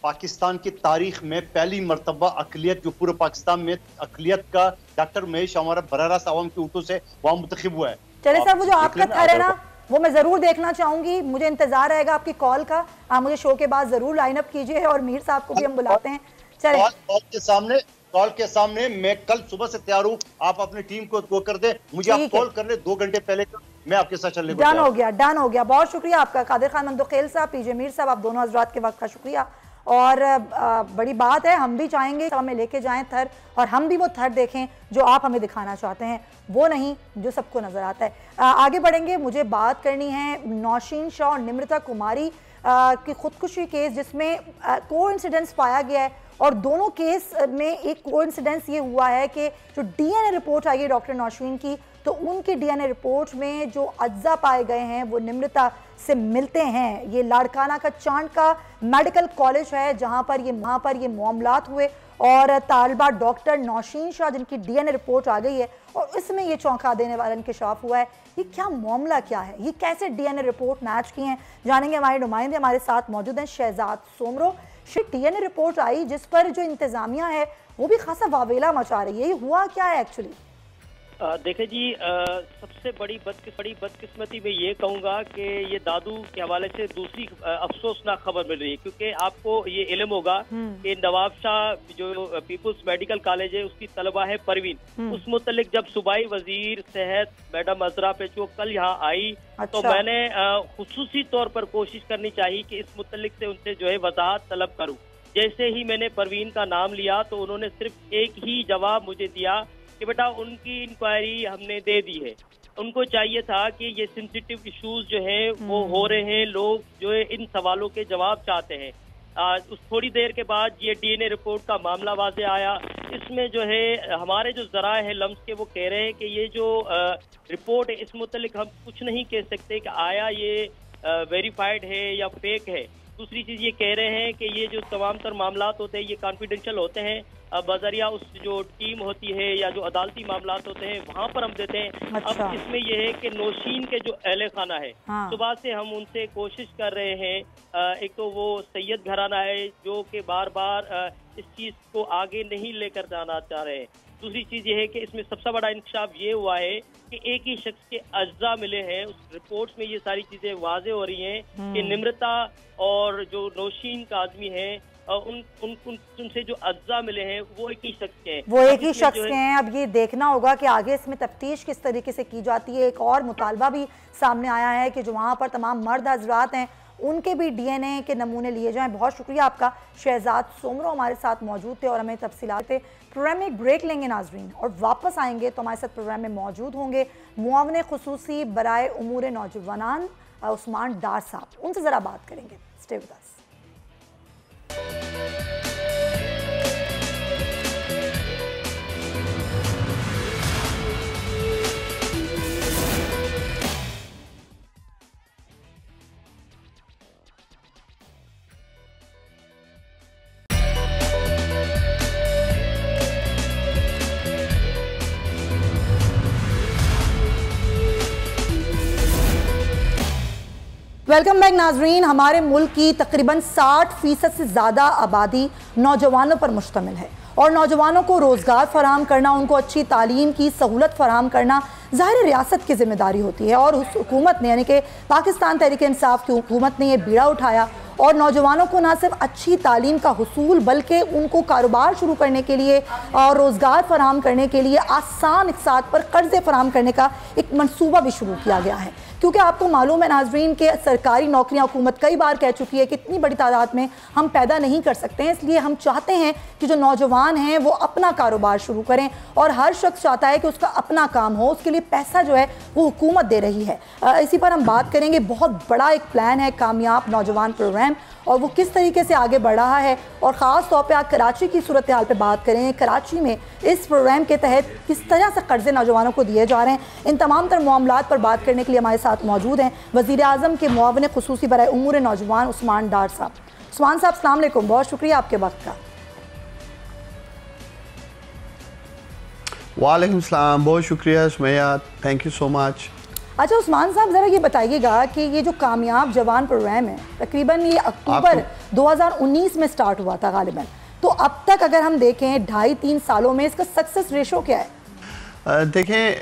पाकिस्तान की तारीख में पहली मरतबा अकलियत, जो पूरे पाकिस्तान में अकलियत का डॉक्टर महेश हमारा बराह रास्त आवाम के ऊँटों से वहाँ मुंतखब हुआ है। चले साहब, वो जो आपका थर है ना, वो मैं जरूर देखना चाहूंगी, मुझे इंतजार रहेगा आपकी कॉल का। आप मुझे शो के बाद जरूर लाइन अप कीजिए और मीर साहब को भी हम बुलाते हैं। चले, कॉल के सामने मैं कल सुबह से तैयार हूँ, आप अपनी टीम को कर दे, मुझे आप कॉल कर ले 2 घंटे पहले, मैं आपके साथ चलने को डन हो गया, डन हो गया। बहुत शुक्रिया आपका कादिर खान मंदोखेल साहब, पीजे मीर साहब, आप दोनों हजरात के वक्त का शुक्रिया। और बड़ी बात है, हम भी चाहेंगे हमें लेके जाएं थर, और हम भी वो थर देखें जो आप हमें दिखाना चाहते हैं, वो नहीं जो सबको नजर आता है। आगे बढ़ेंगे, मुझे बात करनी है नौशीन शाह और निमृता कुमारी की खुदकुशी केस, जिसमें कोइंसिडेंस पाया गया है। और दोनों केस में एक कोइंसिडेंस ये हुआ है कि जो डीएनए रिपोर्ट आई है डॉक्टर नौशीन की, तो उनकी डीएनए रिपोर्ट में जो अज्जा पाए गए हैं वो निमृता से मिलते हैं। ये लाड़काना का चांद का मेडिकल कॉलेज है जहां पर ये मामलात हुए, और तालिबा डॉक्टर नौशीन शाह जिनकी डीएनए रिपोर्ट आ गई है, और इसमें ये चौंका देने वाला इंकशाफ हुआ है। ये क्या मामला क्या है, ये कैसे डीएनए रिपोर्ट मैच की हैं, जानेंगे। हमारे नुमाइंदे हमारे साथ मौजूद हैं, शहजाद सोमरो। डीएनए रिपोर्ट आई जिस पर जो इंतजामिया है वो भी खासा वावेला मचा रही है, ये हुआ क्या है एक्चुअली? देखें जी, सबसे बड़ी बदकिस्मती में ये कहूँगा कि ये दादू के हवाले से दूसरी अफसोसनाक खबर मिल रही है, क्योंकि आपको ये इल्म होगा कि नवाब शाह जो पीपुल्स मेडिकल कॉलेज है उसकी तलबा है परवीन, उस मुतल्लिक जब सूबाई वजीर सेहत मैडम अजरा पेचो कल यहाँ आई, तो मैंने खुसूसी तौर पर कोशिश करनी चाहिए कि इस मुतल्लिक से उनसे जो है वजाहत तलब करूँ। जैसे ही मैंने परवीन का नाम लिया तो उन्होंने सिर्फ एक ही जवाब मुझे दिया कि बेटा उनकी इंक्वायरी हमने दे दी है। उनको चाहिए था कि ये सेंसिटिव इश्यूज जो है वो हो रहे हैं, लोग जो है इन सवालों के जवाब चाहते हैं। उस थोड़ी देर के बाद ये डीएनए रिपोर्ट का मामला वाजे आया। इसमें जो है हमारे जो जराए हैं लम्स के, वो कह रहे हैं कि ये जो रिपोर्ट है इस मुतल्लिक हम कुछ नहीं कह सकते कि आया ये वेरीफाइड है या फेक है। दूसरी चीज ये कह रहे हैं कि ये जो तमाम तर मामलात होते हैं ये कॉन्फिडेंशियल होते हैं, बजरिया उस जो टीम होती है या जो अदालती मामलात होते हैं वहाँ पर हम देते हैं। अच्छा। अब इसमें यह है कि नौशीन के जो अहले खाना है, सुबह से हम उनसे कोशिश कर रहे हैं। एक तो वो सैयद घराना है जो कि बार बार इस चीज को आगे नहीं लेकर जाना चाह रहे हैं। दूसरी चीज ये है कि इसमें सबसे बड़ा इंकशाफ ये हुआ है कि एक ही शख्स के अज्जा मिले हैं। उस रिपोर्ट्स में ये सारी चीजें वाजे हो रही हैं कि निमृता और जो नौशीन का आदमी है उनसे जो अज्जा मिले हैं वो एक ही शख्स के हैं। वो एक ही शख्स के हैं। अब ये देखना होगा कि आगे इसमें तफ्तीश किस तरीके से की जाती है। एक और मुतालबा भी सामने आया है कि जो वहाँ पर तमाम मर्द हजरात हैं उनके भी डीएनए के नमूने लिए जाएं। बहुत शुक्रिया आपका। शहजाद सोमरो हमारे साथ मौजूद थे और हमें तफसीलात थे। प्रोग्राम में एक ब्रेक लेंगे नाजरीन, और वापस आएंगे तो हमारे साथ प्रोग्राम में मौजूद होंगे मुआवने खुसूसी बराए उमूर नौजवानान उस्मान डार साहब, उनसे ज़रा बात करेंगे। Stay with us. Welcome back नाजरीन। हमारे मुल्क की तकरीबन 60% से ज़्यादा आबादी नौजवानों पर मुश्तमिल है, और नौजवानों को रोज़गार फराहम करना, उनको अच्छी तालीम की सहूलत फराहम करना ज़ाहिर रियासत की जिम्मेदारी होती है। और उस हुकूमत ने यानी कि पाकिस्तान तहरीक इंसाफ की हुकूमत ने यह बीड़ा उठाया और नौजवानों को ना सिर्फ अच्छी तालीम का हुसूल बल्कि उनको कारोबार शुरू करने के लिए और रोज़गार फराहम करने के लिए आसान इक़्तिसाद पर कर्ज़े फराहम करने का एक मनसूबा भी शुरू किया गया है। क्योंकि आपको मालूम है नाजरीन के सरकारी नौकरियां हुकूमत कई बार कह चुकी है कि इतनी बड़ी तादाद में हम पैदा नहीं कर सकते हैं, इसलिए हम चाहते हैं कि जो नौजवान हैं वो अपना कारोबार शुरू करें, और हर शख्स चाहता है कि उसका अपना काम हो, उसके लिए पैसा जो है वो हुकूमत दे रही है। इसी पर हम बात करेंगे। बहुत बड़ा एक प्लान है कामयाब नौजवान प्रोग्राम, और वो किस तरीके से आगे बढ़ रहा है, और ख़ास तौर पे आज कराची की सूरत हाल पे बात करें। कराची में इस प्रोग्राम के तहत किस तरह से कर्जे नौजवानों को दिए जा रहे हैं, इन तमाम तर मामलात पर बात करने के लिए हमारे साथ मौजूद हैं वज़ीर आज़म के मुआवने खुसूसी बराए उमूर नौजवान उस्मान डार साहब। उस्मान साहब अस्सलाम वालेकुम, बहुत शुक्रिया आपके वक्त का। वालेकुम सलाम, बहुत शुक्रिया Sumaiya, thank you so much. अच्छा उस्मान साहब, ज़रा ये बताइएगा कि ये जो कामयाब जवान प्रोग्राम है तकरीबन ये अक्टूबर 2019 में स्टार्ट हुआ था गालिबन, तो अब तक अगर हम देखें 2.5-3 सालों में इसका सक्सेस रेशो क्या है? देखें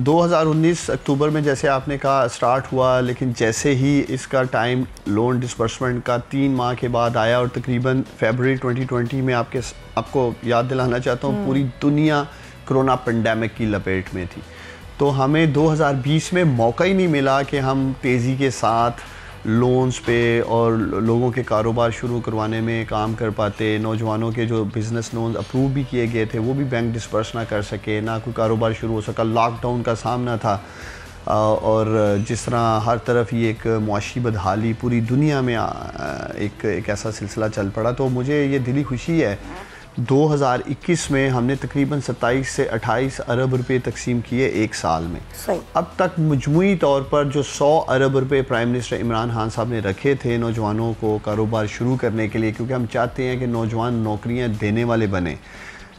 2019 अक्टूबर में जैसे आपने कहा स्टार्ट हुआ, लेकिन जैसे ही इसका टाइम लोन डिस्बर्समेंट का 3 माह के बाद आया और तकरीबन फरवरी 2020 में आपको याद दिलाना चाहता हूँ पूरी दुनिया कोरोना पेंडेमिक की लपेट में थी, तो हमें 2020 में मौका ही नहीं मिला कि हम तेज़ी के साथ लोन्स पे और लोगों के कारोबार शुरू करवाने में काम कर पाते। नौजवानों के जो बिज़नेस लोन अप्रूव भी किए गए थे वो भी बैंक डिस्पर्स ना कर सके, ना कोई कारोबार शुरू हो सका, लॉकडाउन का सामना था और जिस तरह हर तरफ ये एक मुआशी बदहाली पूरी दुनिया में एक ऐसा सिलसिला चल पड़ा। तो मुझे ये दिली खुशी है 2021 में हमने तकरीबन 27 से 28 अरब रुपए तकसीम किए एक साल में। अब तक मजमूई तौर पर जो 100 अरब रुपए प्राइम मिनिस्टर इमरान खान साहब ने रखे थे नौजवानों को कारोबार शुरू करने के लिए, क्योंकि हम चाहते हैं कि नौजवान नौकरियां देने वाले बने,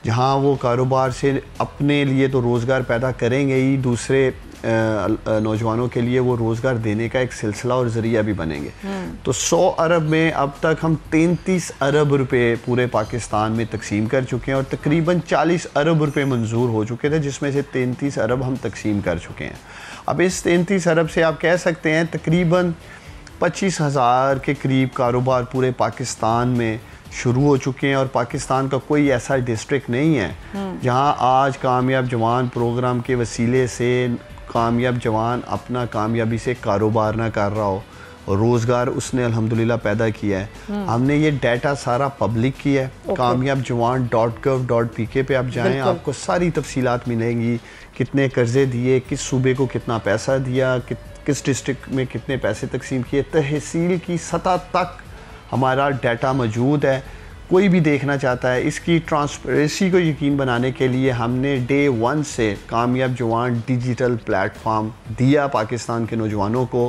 जहां वो कारोबार से अपने लिए तो रोज़गार पैदा करेंगे ही, दूसरे नौजवानों के लिए वो रोज़गार देने का एक सिलसिला और ज़रिया भी बनेंगे। तो 100 अरब में अब तक हम 33 अरब रुपए पूरे पाकिस्तान में तकसीम कर चुके हैं और तकरीबन 40 अरब रुपए मंजूर हो चुके थे, जिसमें से 33 अरब हम तकसीम कर चुके हैं। अब इस 33 अरब से आप कह सकते हैं तकरीबन 25,000 के करीब कारोबार पूरे पाकिस्तान में शुरू हो चुके हैं और पाकिस्तान का कोई ऐसा डिस्ट्रिक्ट नहीं है जहां आज कामयाब जवान प्रोग्राम के वसीले से कामयाब जवान अपना कामयाबी से कारोबार ना कर रहा हो, रोज़गार उसने अल्हम्दुलिल्लाह पैदा किया है। हमने ये डाटा सारा पब्लिक किया है। कामयाब जवान .gov.pk पे आप जाएं, आपको सारी तफसीलात मिलेंगी, कितने कर्जे दिए, किस सूबे को कितना पैसा दिया, किस डिस्ट्रिक्ट में कितने पैसे तकसीम किए, तहसील की सतह तक हमारा डाटा मौजूद है। कोई भी देखना चाहता है। इसकी ट्रांसपेरेंसी को यकीन बनाने के लिए हमने डे 1 से कामयाब जवान डिजिटल प्लेटफॉर्म दिया पाकिस्तान के नौजवानों को,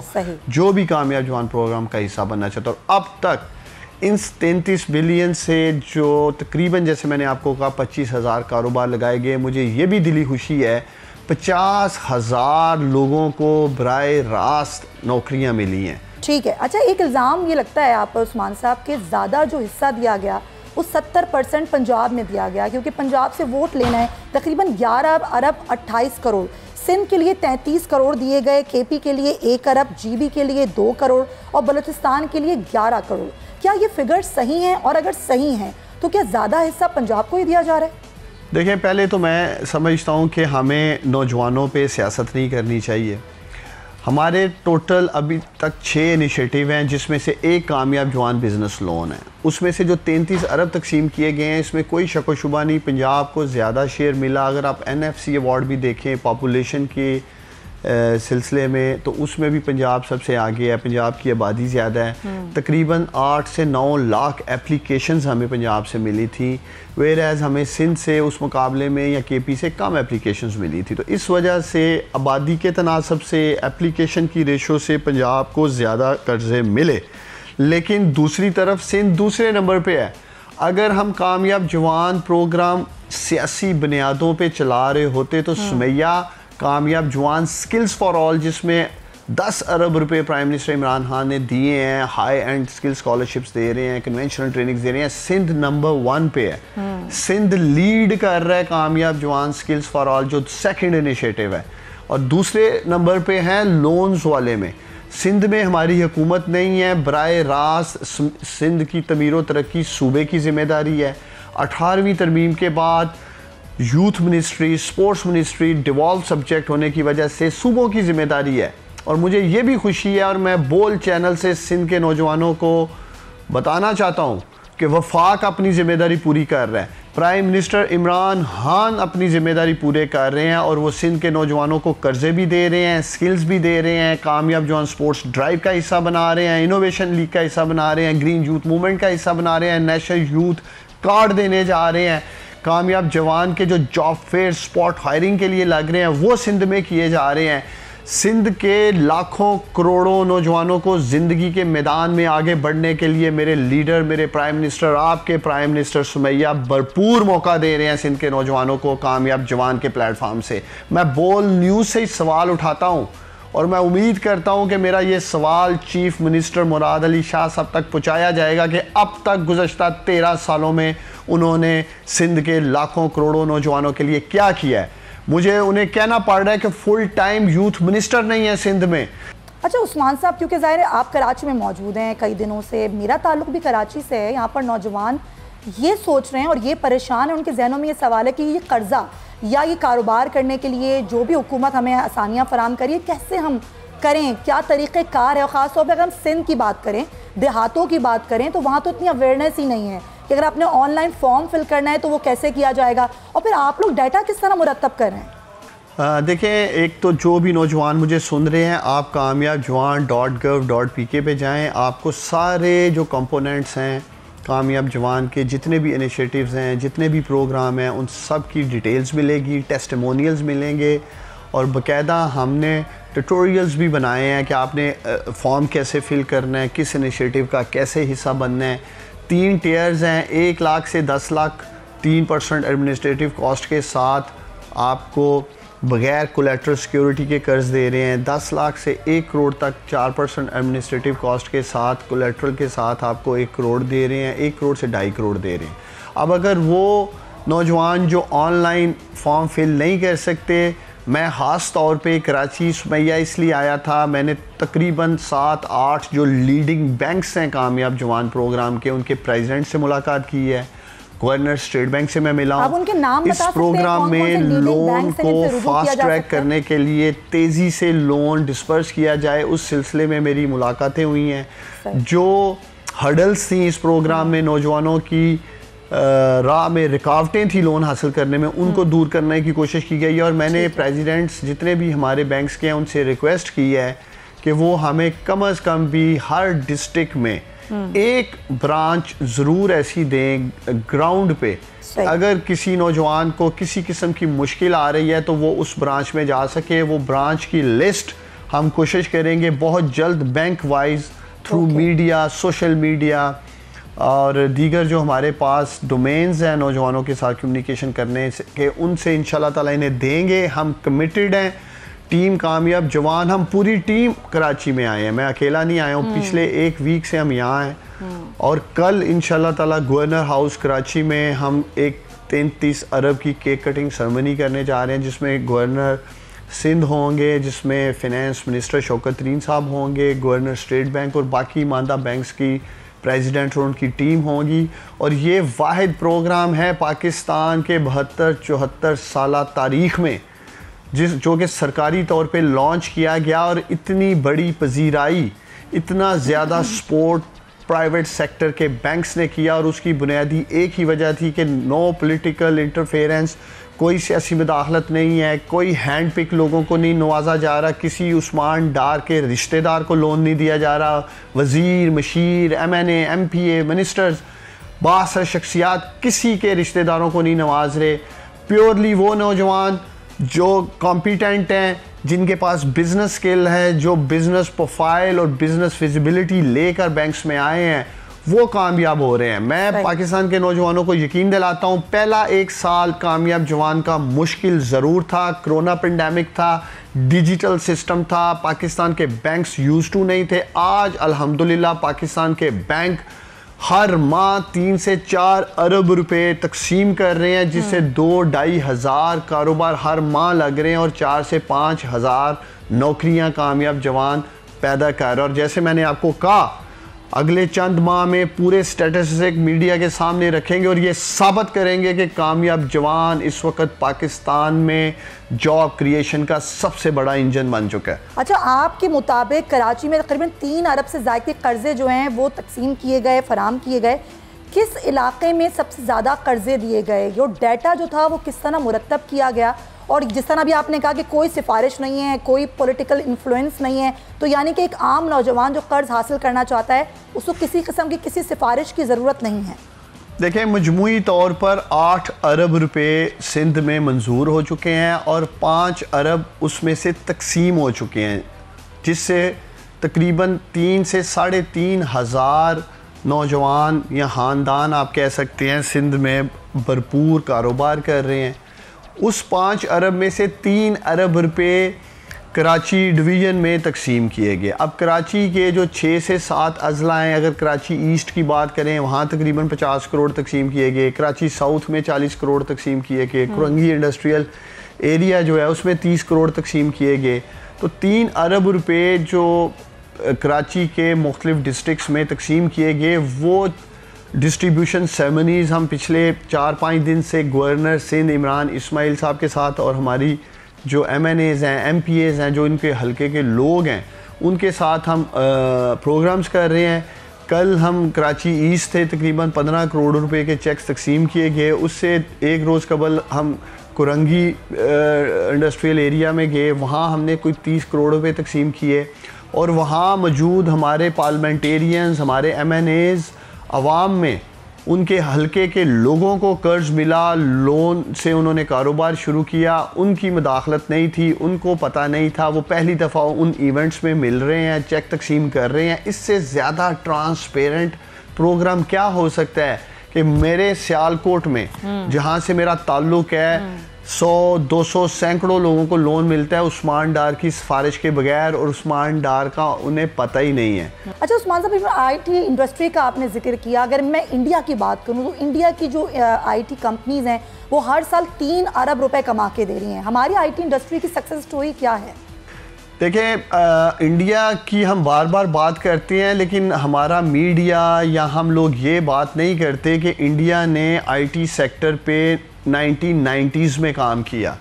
जो भी कामयाब जवान प्रोग्राम का हिस्सा बनना चाहता है। और अब तक इन 33 बिलियन से जो तकरीबन जैसे मैंने आपको कहा 25,000 कारोबार लगाए गए, मुझे ये भी दिली खुशी है 50,000 लोगों को बराए रास्त नौकरियाँ मिली हैं। ठीक है। अच्छा, एक इल्ज़ाम ये लगता है आप उस्मान साहब के ज़्यादा जो हिस्सा दिया गया वो 70% पंजाब में दिया गया, क्योंकि पंजाब से वोट लेना है। तकरीबन 11 अरब 28 करोड़ सिंध के लिए 33 करोड़ दिए गए, केपी के लिए 1 अरब, जीबी के लिए 2 करोड़ और बलूचिस्तान के लिए 11 करोड़। क्या ये फिगर सही हैं? और अगर सही हैं तो क्या ज़्यादा हिस्सा पंजाब को ही दिया जा रहा है? देखें, पहले तो मैं समझता हूँ कि हमें नौजवानों पे सियासत नहीं करनी चाहिए। हमारे टोटल अभी तक 6 इनिशिएटिव हैं, जिसमें से एक कामयाब जवान बिज़नेस लोन है। उसमें से जो 33 अरब तकसीम किए गए हैं, इसमें कोई शक व शुबा नहीं पंजाब को ज़्यादा शेयर मिला। अगर आप NFC अवार्ड भी देखें पॉपुलेशन के सिलसिले में, तो उसमें भी पंजाब सबसे आगे है। पंजाब की आबादी ज़्यादा है, तकरीबन 8 से 9 लाख एप्लीकेशंस हमें पंजाब से मिली थी, वेयर एज़ हमें सिंध से उस मुकाबले में या KP से कम एप्लीकेशंस मिली थी। तो इस वजह से आबादी के तनासब से एप्लीकेशन की रेशो से पंजाब को ज़्यादा कर्ज़े मिले। लेकिन दूसरी तरफ सिंध दूसरे नंबर पे है। अगर हम कामयाब जवान प्रोग्राम सियासी बुनियादों पे चला रहे होते तो सुमैया कामयाब जवान स्किल्स फॉर ऑल, जिसमें 10 अरब रुपए प्राइम मिनिस्टर इमरान खान ने दिए हैं, हाई एंड स्किल स्कॉलरशिप्स दे रहे हैं, कन्वेंशनल ट्रेनिंग्स दे रहे हैं, सिंध नंबर 1 पे है। सिंध लीड कर रहा है कामयाब जवान स्किल्स फॉर ऑल, जो सेकंड इनिशिएटिव है, और दूसरे नंबर पे है लोन्स वाले में। सिंध में हमारी हुकूमत नहीं है, बराए रास्त सिंध की तमीर व तरक्की सूबे की जिम्मेदारी है। 18वीं तरमीम के बाद youth ministry, sports ministry devolve subject होने की वजह से सूबों की जिम्मेदारी है। और मुझे ये भी खुशी है और मैं बोल चैनल से सिंध के नौजवानों को बताना चाहता हूँ कि वफाक अपनी ज़िम्मेदारी पूरी कर रहा है, प्राइम मिनिस्टर इमरान खान अपनी ज़िम्मेदारी पूरे कर रहे हैं और वो सिंध के नौजवानों को कर्जे भी दे रहे हैं, स्किल्स भी दे रहे हैं, कामयाब जवान स्पोर्ट्स ड्राइव का हिस्सा बना रहे हैं, इनोवेशन लीग का हिस्सा बना रहे हैं, ग्रीन यूथ मूवमेंट का हिस्सा बना रहे हैं, नेशनल यूथ कार्ड देने जा रहे हैं। कामयाब जवान के जो जॉब फेयर स्पॉट हायरिंग के लिए लग रहे हैं वो सिंध में किए जा रहे हैं। सिंध के लाखों करोड़ों नौजवानों को ज़िंदगी के मैदान में आगे बढ़ने के लिए मेरे लीडर, मेरे प्राइम मिनिस्टर, आपके प्राइम मिनिस्टर सुमैया भरपूर मौका दे रहे हैं सिंध के नौजवानों को कामयाब जवान के प्लेटफॉर्म से। मैं बोल न्यूज़ से ही सवाल उठाता हूँ और मैं उम्मीद करता हूँ कि मेरा ये सवाल चीफ मिनिस्टर मुराद अली शाह साहब तक पहुँचाया जाएगा कि अब तक गुज़श्ता 13 सालों में उन्होंने सिंध के लाखों करोड़ों नौजवानों के लिए क्या किया है। मुझे उन्हें कहना पड़ रहा है कि फुल टाइम यूथ मिनिस्टर नहीं है सिंध में। अच्छा उस्मान साहब, क्योंकि ज़ाहिर है आप कराची में मौजूद हैं कई दिनों से, मेरा ताल्लुक भी कराची से है। यहाँ पर नौजवान ये सोच रहे हैं और ये परेशान है, उनके जहनों में ये सवाल है कि ये कर्जा या ये कारोबार करने के लिए जो भी हुकूमत हमें आसानियाँ फराम करिए, कैसे हम करें, क्या तरीक़ेकार है। और ख़ास तौर पर अगर हम सिंध की बात करें, देहातों की बात करें, तो वहाँ तो इतनी अवेयरनेस ही नहीं है कि अगर आपने ऑनलाइन फॉर्म फिल करना है तो वो कैसे किया जाएगा, और फिर आप लोग डाटा किस तरह मुरतब कर रहे हैं। देखें, एक तो जो भी नौजवान मुझे सुन रहे हैं, आप कामयाबजवान.gov.pk पे जाएं। आपको सारे जो कंपोनेंट्स हैं कामयाब जवान के, जितने भी इनिशिएटिव्स हैं, जितने भी प्रोग्राम हैं, उन सब की डिटेल्स मिलेगी, टेस्टिमोनियल्स मिलेंगे और बाकायदा हमने ट्यूटोरियल्स भी बनाए हैं कि आपने फॉर्म कैसे फ़िल करना है, किस इनिशिएटिव का कैसे हिस्सा बनना है। 3 टियर्स हैं, 1 लाख से 10 लाख 3% एडमिनिस्ट्रेटिव कॉस्ट के साथ आपको बग़ैर कोलेटरल सिक्योरिटी के कर्ज दे रहे हैं। 10 लाख से 1 करोड़ तक 4% एडमिनिस्ट्रेटिव कॉस्ट के साथ कोलेटरल के साथ आपको 1 करोड़ दे रहे हैं, 1 करोड़ से 2.5 करोड़ दे रहे हैं। अब अगर वो नौजवान जो ऑनलाइन फॉर्म फिल नहीं कर सकते, मैं ख़ास तौर पे कराची सुमैया इसलिए आया था, मैंने तकरीबन 7-8 जो लीडिंग बैंक्स हैं कामयाब जवान प्रोग्राम के, उनके प्रेसिडेंट से मुलाकात की है, गवर्नर स्टेट बैंक से मैं मिला हूँ। इस प्रोग्राम में लोन को फास्ट ट्रैक करने के लिए तेज़ी से लोन डिस्पर्स किया जाए, उस सिलसिले में मेरी मुलाकातें हुई हैं। जो हर्डल्स थी इस प्रोग्राम में, नौजवानों की राह में रुकावटें थी लोन हासिल करने में, उनको दूर करने की कोशिश की गई है। और मैंने प्रेसिडेंट्स जितने भी हमारे बैंक्स के हैं उनसे रिक्वेस्ट की है कि वो हमें कम अज़ कम भी हर डिस्ट्रिक्ट में एक ब्रांच ज़रूर ऐसी दें ग्राउंड पे, अगर किसी नौजवान को किसी किस्म की मुश्किल आ रही है तो वो उस ब्रांच में जा सके। वो ब्रांच की लिस्ट हम कोशिश करेंगे बहुत जल्द bank wise through media, social media और दीगर जो हमारे पास डोमेन्स हैं नौजवानों के साथ कम्युनिकेशन करने के, उनसे इंशाल्लाह ताला इन्हें देंगे। हम कमिटेड हैं, टीम कामयाब जवान, हम पूरी टीम कराची में आए हैं, मैं अकेला नहीं आया हूँ। पिछले 1 वीक से हम यहाँ हैं और कल इंशाल्लाह ताला गवर्नर हाउस कराची में हम एक 33 अरब की केक कटिंग सेरेमनी करने जा रहे हैं, जिसमें गवर्नर सिंध होंगे, जिसमें फिनेंस मिनिस्टर शौकत तरीन साहब होंगे, गवर्नर स्टेट बैंक और बाकी मानदा बैंक्स की प्रेसिडेंट और उनकी टीम होगी। और ये वाहिद प्रोग्राम है पाकिस्तान के 72-74 साल तारीख़ में जो कि सरकारी तौर पे लॉन्च किया गया, और इतनी बड़ी पजीराई, इतना ज़्यादा सपोर्ट प्राइवेट सेक्टर के बैंक्स ने किया। और उसकी बुनियादी एक ही वजह थी कि नो पॉलिटिकल इंटरफेरेंस, कोई सियासी मुदाखलत नहीं है, कोई हैंड पिक लोगों को नहीं नवाजा जा रहा, किसी उस्मान डार के रिश्तेदार को लोन नहीं दिया जा रहा, वज़ीर, मशीर, MNA, MPA, मिनिस्टर्स, बासर शख्सियात किसी के रिश्तेदारों को नहीं नवाज रहे। प्योरली वो नौजवान जो कॉम्पिटेंट हैं, जिनके पास बिज़नेस स्किल है, जो बिज़नेस प्रोफाइल और बिज़नेस विजिबिलिटी लेकर बैंक्स में आए हैं, वो कामयाब हो रहे हैं। मैं पाकिस्तान के नौजवानों को यकीन दिलाता हूँ, पहला 1 साल कामयाब जवान का मुश्किल ज़रूर था, कोरोना पेंडेमिक था, डिजिटल सिस्टम था, पाकिस्तान के बैंक्स यूज़ टू नहीं थे। आज अल्हम्दुलिल्लाह पाकिस्तान के बैंक हर माह 3 से 4 अरब रुपए तकसीम कर रहे हैं, जिससे 2-2.5 हज़ार कारोबार हर माह लग रहे हैं और 4 से 5 हज़ार नौकरियां कामयाब जवान पैदा कर रहे हैं। और जैसे मैंने आपको कहा, अगले चंद माह में पूरे स्टैटिस्टिक मीडिया के सामने रखेंगे और ये साबित करेंगे कि कामयाब जवान इस वक्त पाकिस्तान में जॉब क्रिएशन का सबसे बड़ा इंजन बन चुका है। अच्छा, आपके मुताबिक कराची में तकरीबन 3 अरब से ज़ायद के कर्जे जो हैं वो तकसीम किए गए, फराम किए गए, किस इलाके में सबसे ज़्यादा कर्जे दिए गए, जो डाटा जो था वो किस तरह मुरतब किया गया? और जिस तरह भी आपने कहा कि कोई सिफारिश नहीं है, कोई पॉलिटिकल इन्फ्लुएंस नहीं है, तो यानी कि एक आम नौजवान जो कर्ज हासिल करना चाहता है उसको किसी किस्म की किसी सिफारिश की ज़रूरत नहीं है। देखिए, मजमूई तौर पर 8 अरब रुपए सिंध में मंजूर हो चुके हैं और 5 अरब उसमें से तकसीम हो चुके हैं, जिससे तकरीबन 3 से 3.5 हज़ार नौजवान या ख़ानदान आप कह सकते हैं सिंध में भरपूर कारोबार कर रहे हैं। उस 5 अरब में से 3 अरब रुपए कराची डिवीज़न में तकसीम किए गए। अब कराची के जो 6 से 7 अजला हैं, अगर कराची ईस्ट की बात करें वहाँ तकरीबन 50 करोड़ तकसीम किए गए, कराची साउथ में 40 करोड़ तकसीम किए गए, कुरंगी इंडस्ट्रियल एरिया जो है उसमें 30 करोड़ तकसीम किए गए। तो 3 अरब रुपए जो कराची के मुख्तलिफ डिस्ट्रिक्ट्स में तकसीम किए गए, वो डिस्ट्रीब्यूशन सेरेमनीज़ हम पिछले 4-5 दिन से गवर्नर सिंध इमरान इस्माइल साहब के साथ और हमारी जो MNAs हैं, MPAs हैं, जो इनके हलके के लोग हैं, उनके साथ हम प्रोग्राम्स कर रहे हैं। कल हम कराची ईस्ट थे, तकरीबन 15 करोड़ रुपए के चेक्स तकसीम किए गए। उससे एक रोज़ कबल हम कुरंगी इंडस्ट्रियल एरिया में गए, वहाँ हमने कोई 30 करोड़ रुपए तकसीम किए और वहाँ मौजूद हमारे पार्लियामेंटेरियंस, हमारे MNAs, अवाम में उनके हलके के लोगों को कर्ज मिला, लोन से उन्होंने कारोबार शुरू किया, उनकी मदाखलत नहीं थी, उनको पता नहीं था, वो पहली दफ़ा उन इवेंट्स में मिल रहे हैं, चेक तकसीम कर रहे हैं। इससे ज़्यादा ट्रांसपेरेंट प्रोग्राम क्या हो सकता है कि मेरे सियालकोट में जहाँ से मेरा ताल्लुक़ है 100-200 सैकड़ों लोगों को लोन मिलता है उस्मान डार की सिफारिश के बगैर, और उस्मान डार का उन्हें पता ही नहीं है। अच्छा उस्मान साहब, IT इंडस्ट्री का आपने जिक्र किया, अगर मैं इंडिया की बात करूं तो इंडिया की जो IT कंपनीज हैं वो हर साल 3 अरब रुपए कमा के दे रही हैं। हमारी IT इंडस्ट्री की सक्सेस स्टोरी क्या है? देखिए, इंडिया की हम बार बार बात करते हैं, लेकिन हमारा मीडिया या हम लोग ये बात नहीं करते कि इंडिया ने IT सेक्टर पे 1990s में काम किया।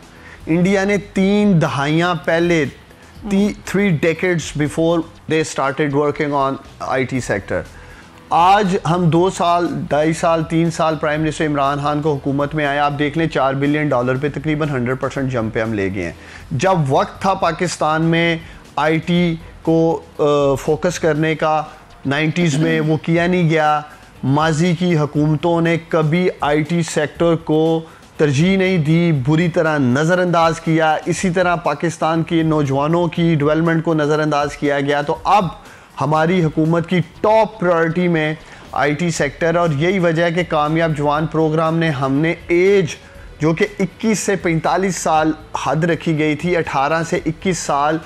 इंडिया ने 3 दहाइयाँ पहले, 3 decades before they started working on IT sector. आज हम 2 साल, 2.5 साल, 3 साल प्राइम मिनिस्टर इमरान खान को हुकूमत में आए, आप देख लें $4 बिलियन पे तकरीबन 100% जंप पे हम ले गए हैं। जब वक्त था पाकिस्तान में IT को फोकस करने का 90s में, वो किया नहीं गया। माजी की हुकूमतों ने कभी IT सेक्टर को तरजीह नहीं दी, बुरी तरह नज़रअंदाज किया। इसी तरह पाकिस्तान के नौजवानों की डेवलपमेंट को नज़रअंदाज किया गया। तो अब हमारी हुकूमत की टॉप प्रायोरिटी में IT सेक्टर, और यही वजह है कि कामयाब जवान प्रोग्राम ने हमने एज जो कि 21 से 45 साल हद रखी गई थी, 18 से 21 साल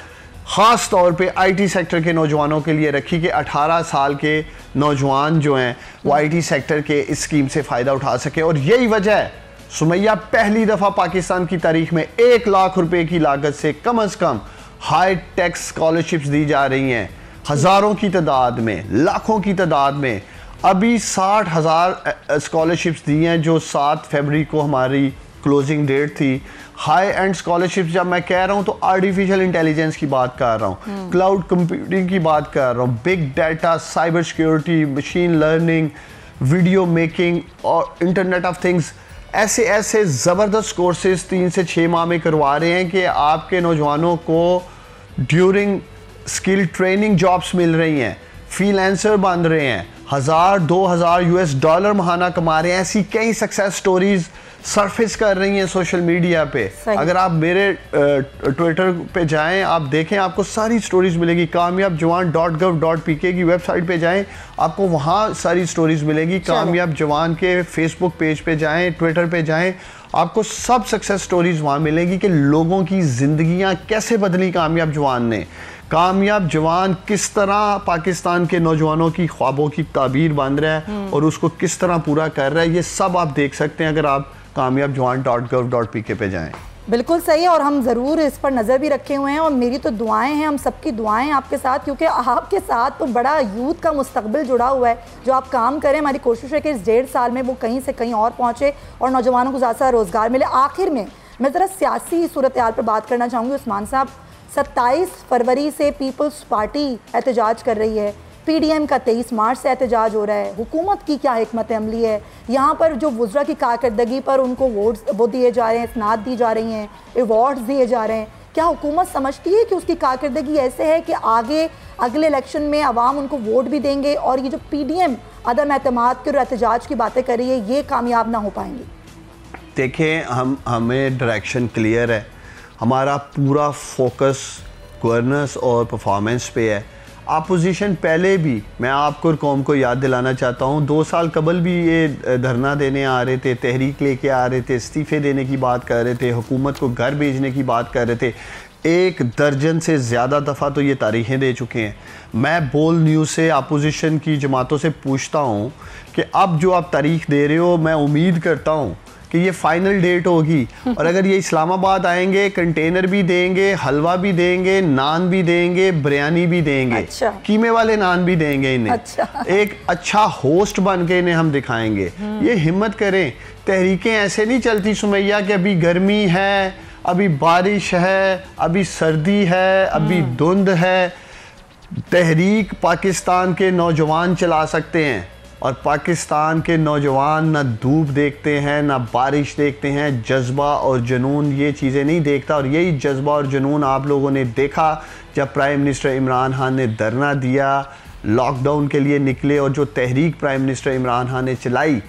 ख़ास तौर पे IT सेक्टर के नौजवानों के लिए रखी कि 18 साल के नौजवान जो हैं वो IT सेक्टर के इस स्कीम से फ़ायदा उठा सके। और यही वजह है सुमैया, पहली दफ़ा पाकिस्तान की तारीख में 1 लाख रुपए की लागत से कम हाई टैक्स स्कॉलरशिप्स दी जा रही हैं, हज़ारों की तादाद में, लाखों की तादाद में। अभी 60,000 स्कॉलरशिप्स दी हैं, जो 7 फरवरी को हमारी क्लोजिंग डेट थी। हाई एंड स्कॉलरशिप्स जब मैं कह रहा हूँ तो आर्टिफिशियल इंटेलिजेंस की बात कर रहा हूँ, क्लाउड कंप्यूटिंग की बात कर रहा हूँ, big data, cyber security, machine learning, video making और इंटरनेट ऑफ थिंग्स। ऐसे ज़बरदस्त कोर्सेज 3 से 6 माह में करवा रहे हैं कि आपके नौजवानों को ड्यूरिंग स्किल ट्रेनिंग जॉब्स मिल रही हैं, फ्रीलांसर बन रहे हैं, $1,000-2,000 महाना कमा रहे हैं। ऐसी कई सक्सेस स्टोरीज सरफेस कर रही हैं सोशल मीडिया पे। अगर आप मेरे ट्विटर पे जाएं, आप देखें, आपको सारी स्टोरीज मिलेगी। कामयाबजवान.gov.pk की वेबसाइट पे जाएं, आपको वहाँ सारी स्टोरीज मिलेगी। कामयाब जवान के फेसबुक पेज पे जाएं, ट्विटर पे जाएं, आपको सब सक्सेस स्टोरीज वहाँ मिलेगी कि लोगों की ज़िंदगियाँ कैसे बदली कामयाब जवान ने। कामयाब जवान किस तरह पाकिस्तान के नौजवानों की ख्वाबों की ताबीर बांध रहा है और उसको किस तरह पूरा कर रहा है, ये सब आप देख सकते हैं अगर आप कामयाबजवान.gov.pk पे जाएं। बिल्कुल सही है, और हम ज़रूर इस पर नज़र भी रखे हुए हैं, और मेरी तो दुआएं हैं, हम सबकी दुआएं आपके साथ, क्योंकि आपके साथ तो बड़ा यूथ का मुस्तकबिल जुड़ा हुआ है। जो आप काम करें, हमारी कोशिश है कि इस 1.5 साल में वो कहीं से कहीं और पहुँचे और नौजवानों को ज़्यादा रोज़गार मिले। आखिर में मैं ज़रा सियासी सूरत हाल पर बात करना चाहूँगी उस्मान साहब। 27 फरवरी से पीपल्स पार्टी एहतजाज कर रही है, PDM का 23 मार्च से एहतजाज हो रहा है। हुकूमत की क्या हिकमत अमली है? यहाँ पर जो वुज़रा की कारकर्दगी पर उनको वोट्स वो दिए जा रहे हैं, स्नात दी जा रही हैं, अवार्ड्स दिए जा रहे हैं। क्या हुकूमत समझती है कि उसकी कारकर्दगी ऐसे है कि आगे अगले इलेक्शन में आवाम उनको वोट भी देंगे और ये जो PDM अदम एतमाद की और एहतजाज की बातें कर रही है, ये कामयाब ना हो पाएंगी? देखें, हमें डायरेक्शन क्लियर है, हमारा पूरा फोकस गवर्नेंस और परफॉर्मेंस पे है। अपोजिशन पहले भी, मैं आपको और कौम को याद दिलाना चाहता हूँ, 2 साल कबल भी ये धरना देने आ रहे थे, तहरीक लेके आ रहे थे, इस्तीफ़े देने की बात कर रहे थे, हुकूमत को घर भेजने की बात कर रहे थे। 1 दर्जन से ज़्यादा दफ़ा तो ये तारीखें दे चुके हैं। मैं बोल न्यूज़ से अपोजिशन की जमातों से पूछता हूँ कि अब जो आप तारीख दे रहे हो, मैं उम्मीद करता हूँ कि ये फाइनल डेट होगी, और अगर ये इस्लामाबाद आएंगे, कंटेनर भी देंगे, हलवा भी देंगे, नान भी देंगे, बिरयानी भी देंगे। अच्छा। कीमे वाले नान भी देंगे इन्हें। अच्छा। एक अच्छा होस्ट बन के इन्हें हम दिखाएंगे। ये हिम्मत करें। तहरीकें ऐसे नहीं चलती सुमैया कि अभी गर्मी है, अभी बारिश है, अभी सर्दी है, अभी धुंध है। तहरीक पाकिस्तान के नौजवान चला सकते हैं, और पाकिस्तान के नौजवान ना धूप देखते हैं, ना बारिश देखते हैं। जज्बा और जुनून ये चीज़ें नहीं देखता, और यही जज्बा और जुनून आप लोगों ने देखा जब प्राइम मिनिस्टर इमरान खान ने धरना दिया, लॉकडाउन के लिए निकले, और जो तहरीक प्राइम मिनिस्टर इमरान खान ने चलाई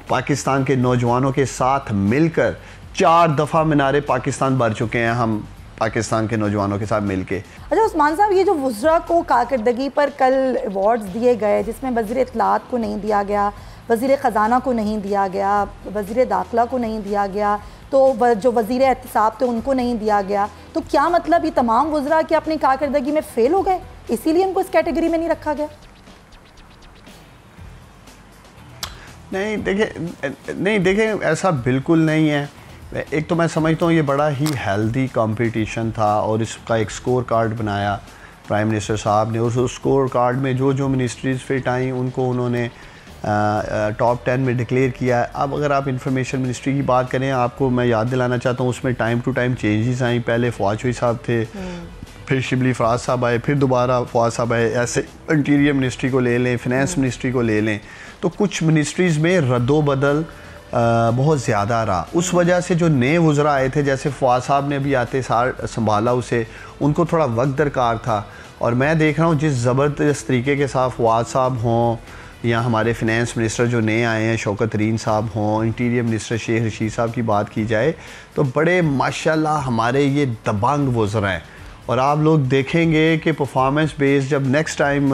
पाकिस्तान के नौजवानों के साथ मिलकर, 4 दफ़ा मीनारे पाकिस्तान भर चुके हैं हम पाकिस्तान के नौजवानों के साथ मिलके। अच्छा उस्मान साहब, ये जो वुज़रा को कारकर्दगी पर कल अवार्ड्स दिए गए, जिसमें वज़ीर इत्तलात को नहीं दिया गया, वज़ीर ख़जाना को नहीं दिया गया, वज़ीर दाखिला को नहीं दिया गया, तो जो वज़ीर एहतिसाब थे उनको नहीं दिया गया, तो क्या मतलब ये तमाम वुज़रा की अपनी कारकर्दगी में फ़ेल हो गए, इसीलिए उनको इस कैटेगरी में नहीं रखा गया? नहीं देखें, ऐसा बिल्कुल नहीं है। एक तो मैं समझता हूँ ये बड़ा ही हेल्दी कंपटीशन था, और इसका एक स्कोर कार्ड बनाया प्राइम मिनिस्टर साहब ने। उस स्कोर कार्ड में जो जो मिनिस्ट्रीज़ फिट आई उनको उन्होंने टॉप 10 में डिक्लेयर किया। अब अगर आप इंफॉर्मेशन मिनिस्ट्री की बात करें, आपको मैं याद दिलाना चाहता हूँ उसमें टाइम टू टाइम चेंजेस आई। पहले फवाद चौधरी साहब थे, फिर शिबली फराज साहब आए, फिर दोबारा फवाद साहब आए। ऐसे इंटीरियर मिनिस्ट्री को ले लें, फिनेंस मिनिस्ट्री को ले लें, तो कुछ मिनिस्ट्रीज़ में रद्दोबदल बहुत ज़्यादा रहा। उस वजह से जो नए वुज़रा आए थे, जैसे फवाद साहब ने भी आते सार संभाला उसे, उनको थोड़ा वक्त दरकार था। और मैं देख रहा हूँ जिस ज़बरदस्त तरीके के साथ फवाद साहब हों, या हमारे फिनेंस मिनिस्टर जो नए आए हैं शौकत तरीन साहब हों, इंटीरियर मिनिस्टर शेख रशीद साहब की बात की जाए, तो बड़े माशाल्लाह हमारे ये दबंग वुज़रा हैं। और आप लोग देखेंगे कि परफॉर्मेंस बेस्ड जब नेक्स्ट टाइम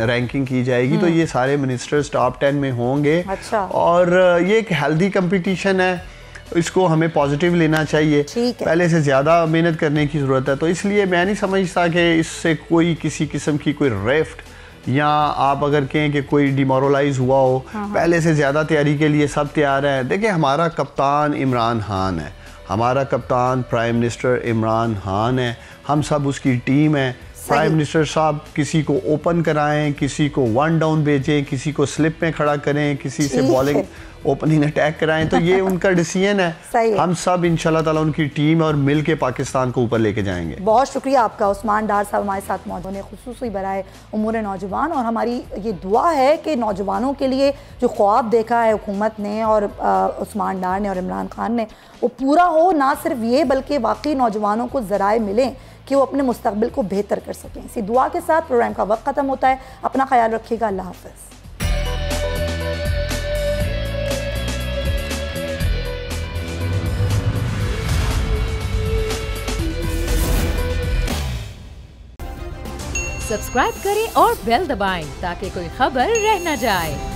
रैंकिंग की जाएगी तो ये सारे मिनिस्टर्स टॉप 10 में होंगे। अच्छा। और ये एक हेल्दी कंपटीशन है, इसको हमें पॉजिटिव लेना चाहिए। पहले से ज़्यादा मेहनत करने की ज़रूरत है, तो इसलिए मैं नहीं समझता कि इससे कोई किसी किस्म की कोई रेफ्ट, या आप अगर कहें कि कोई डिमोरलाइज हुआ हो। पहले से ज़्यादा तैयारी के लिए सब तैयार हैं। देखिए, हमारा कप्तान इमरान खान है, हमारा कप्तान प्राइम मिनिस्टर इमरान खान है, हम सब उसकी टीम है। प्राइम मिनिस्टर साहब किसी को ओपन कराएं, किसी को 1 डाउन भेजें, किसी को स्लिप में खड़ा करें, किसी से बॉलिंग ओपनिंग अटैक कराएं, तो ये उनका डिसीजन है। हम सब इंशाल्लाह ताला उनकी टीम और मिल के पाकिस्तान को ऊपर लेके जाएंगे। बहुत शुक्रिया आपका उस्मान डार साहब हमारे साथ मौजूद हैं, खुसूसी बराए उमूर नौजवान। और हमारी ये दुआ है कि नौजवानों के लिए जो ख्वाब देखा है हुकूमत ने और उस्मान डार ने और इमरान खान ने, वो पूरा हो। ना सिर्फ ये बल्कि वाकई नौजवानों को ज़राए मिलें कि वो अपने मुस्तकबिल को बेहतर कर सकें। इसी दुआ के साथ प्रोग्राम का वक्त ख़त्म होता है। अपना ख्याल रखिएगा। अल्लाह हाफ़िज़। सब्सक्राइब करें और बेल दबाएं ताकि कोई खबर रह न जाए।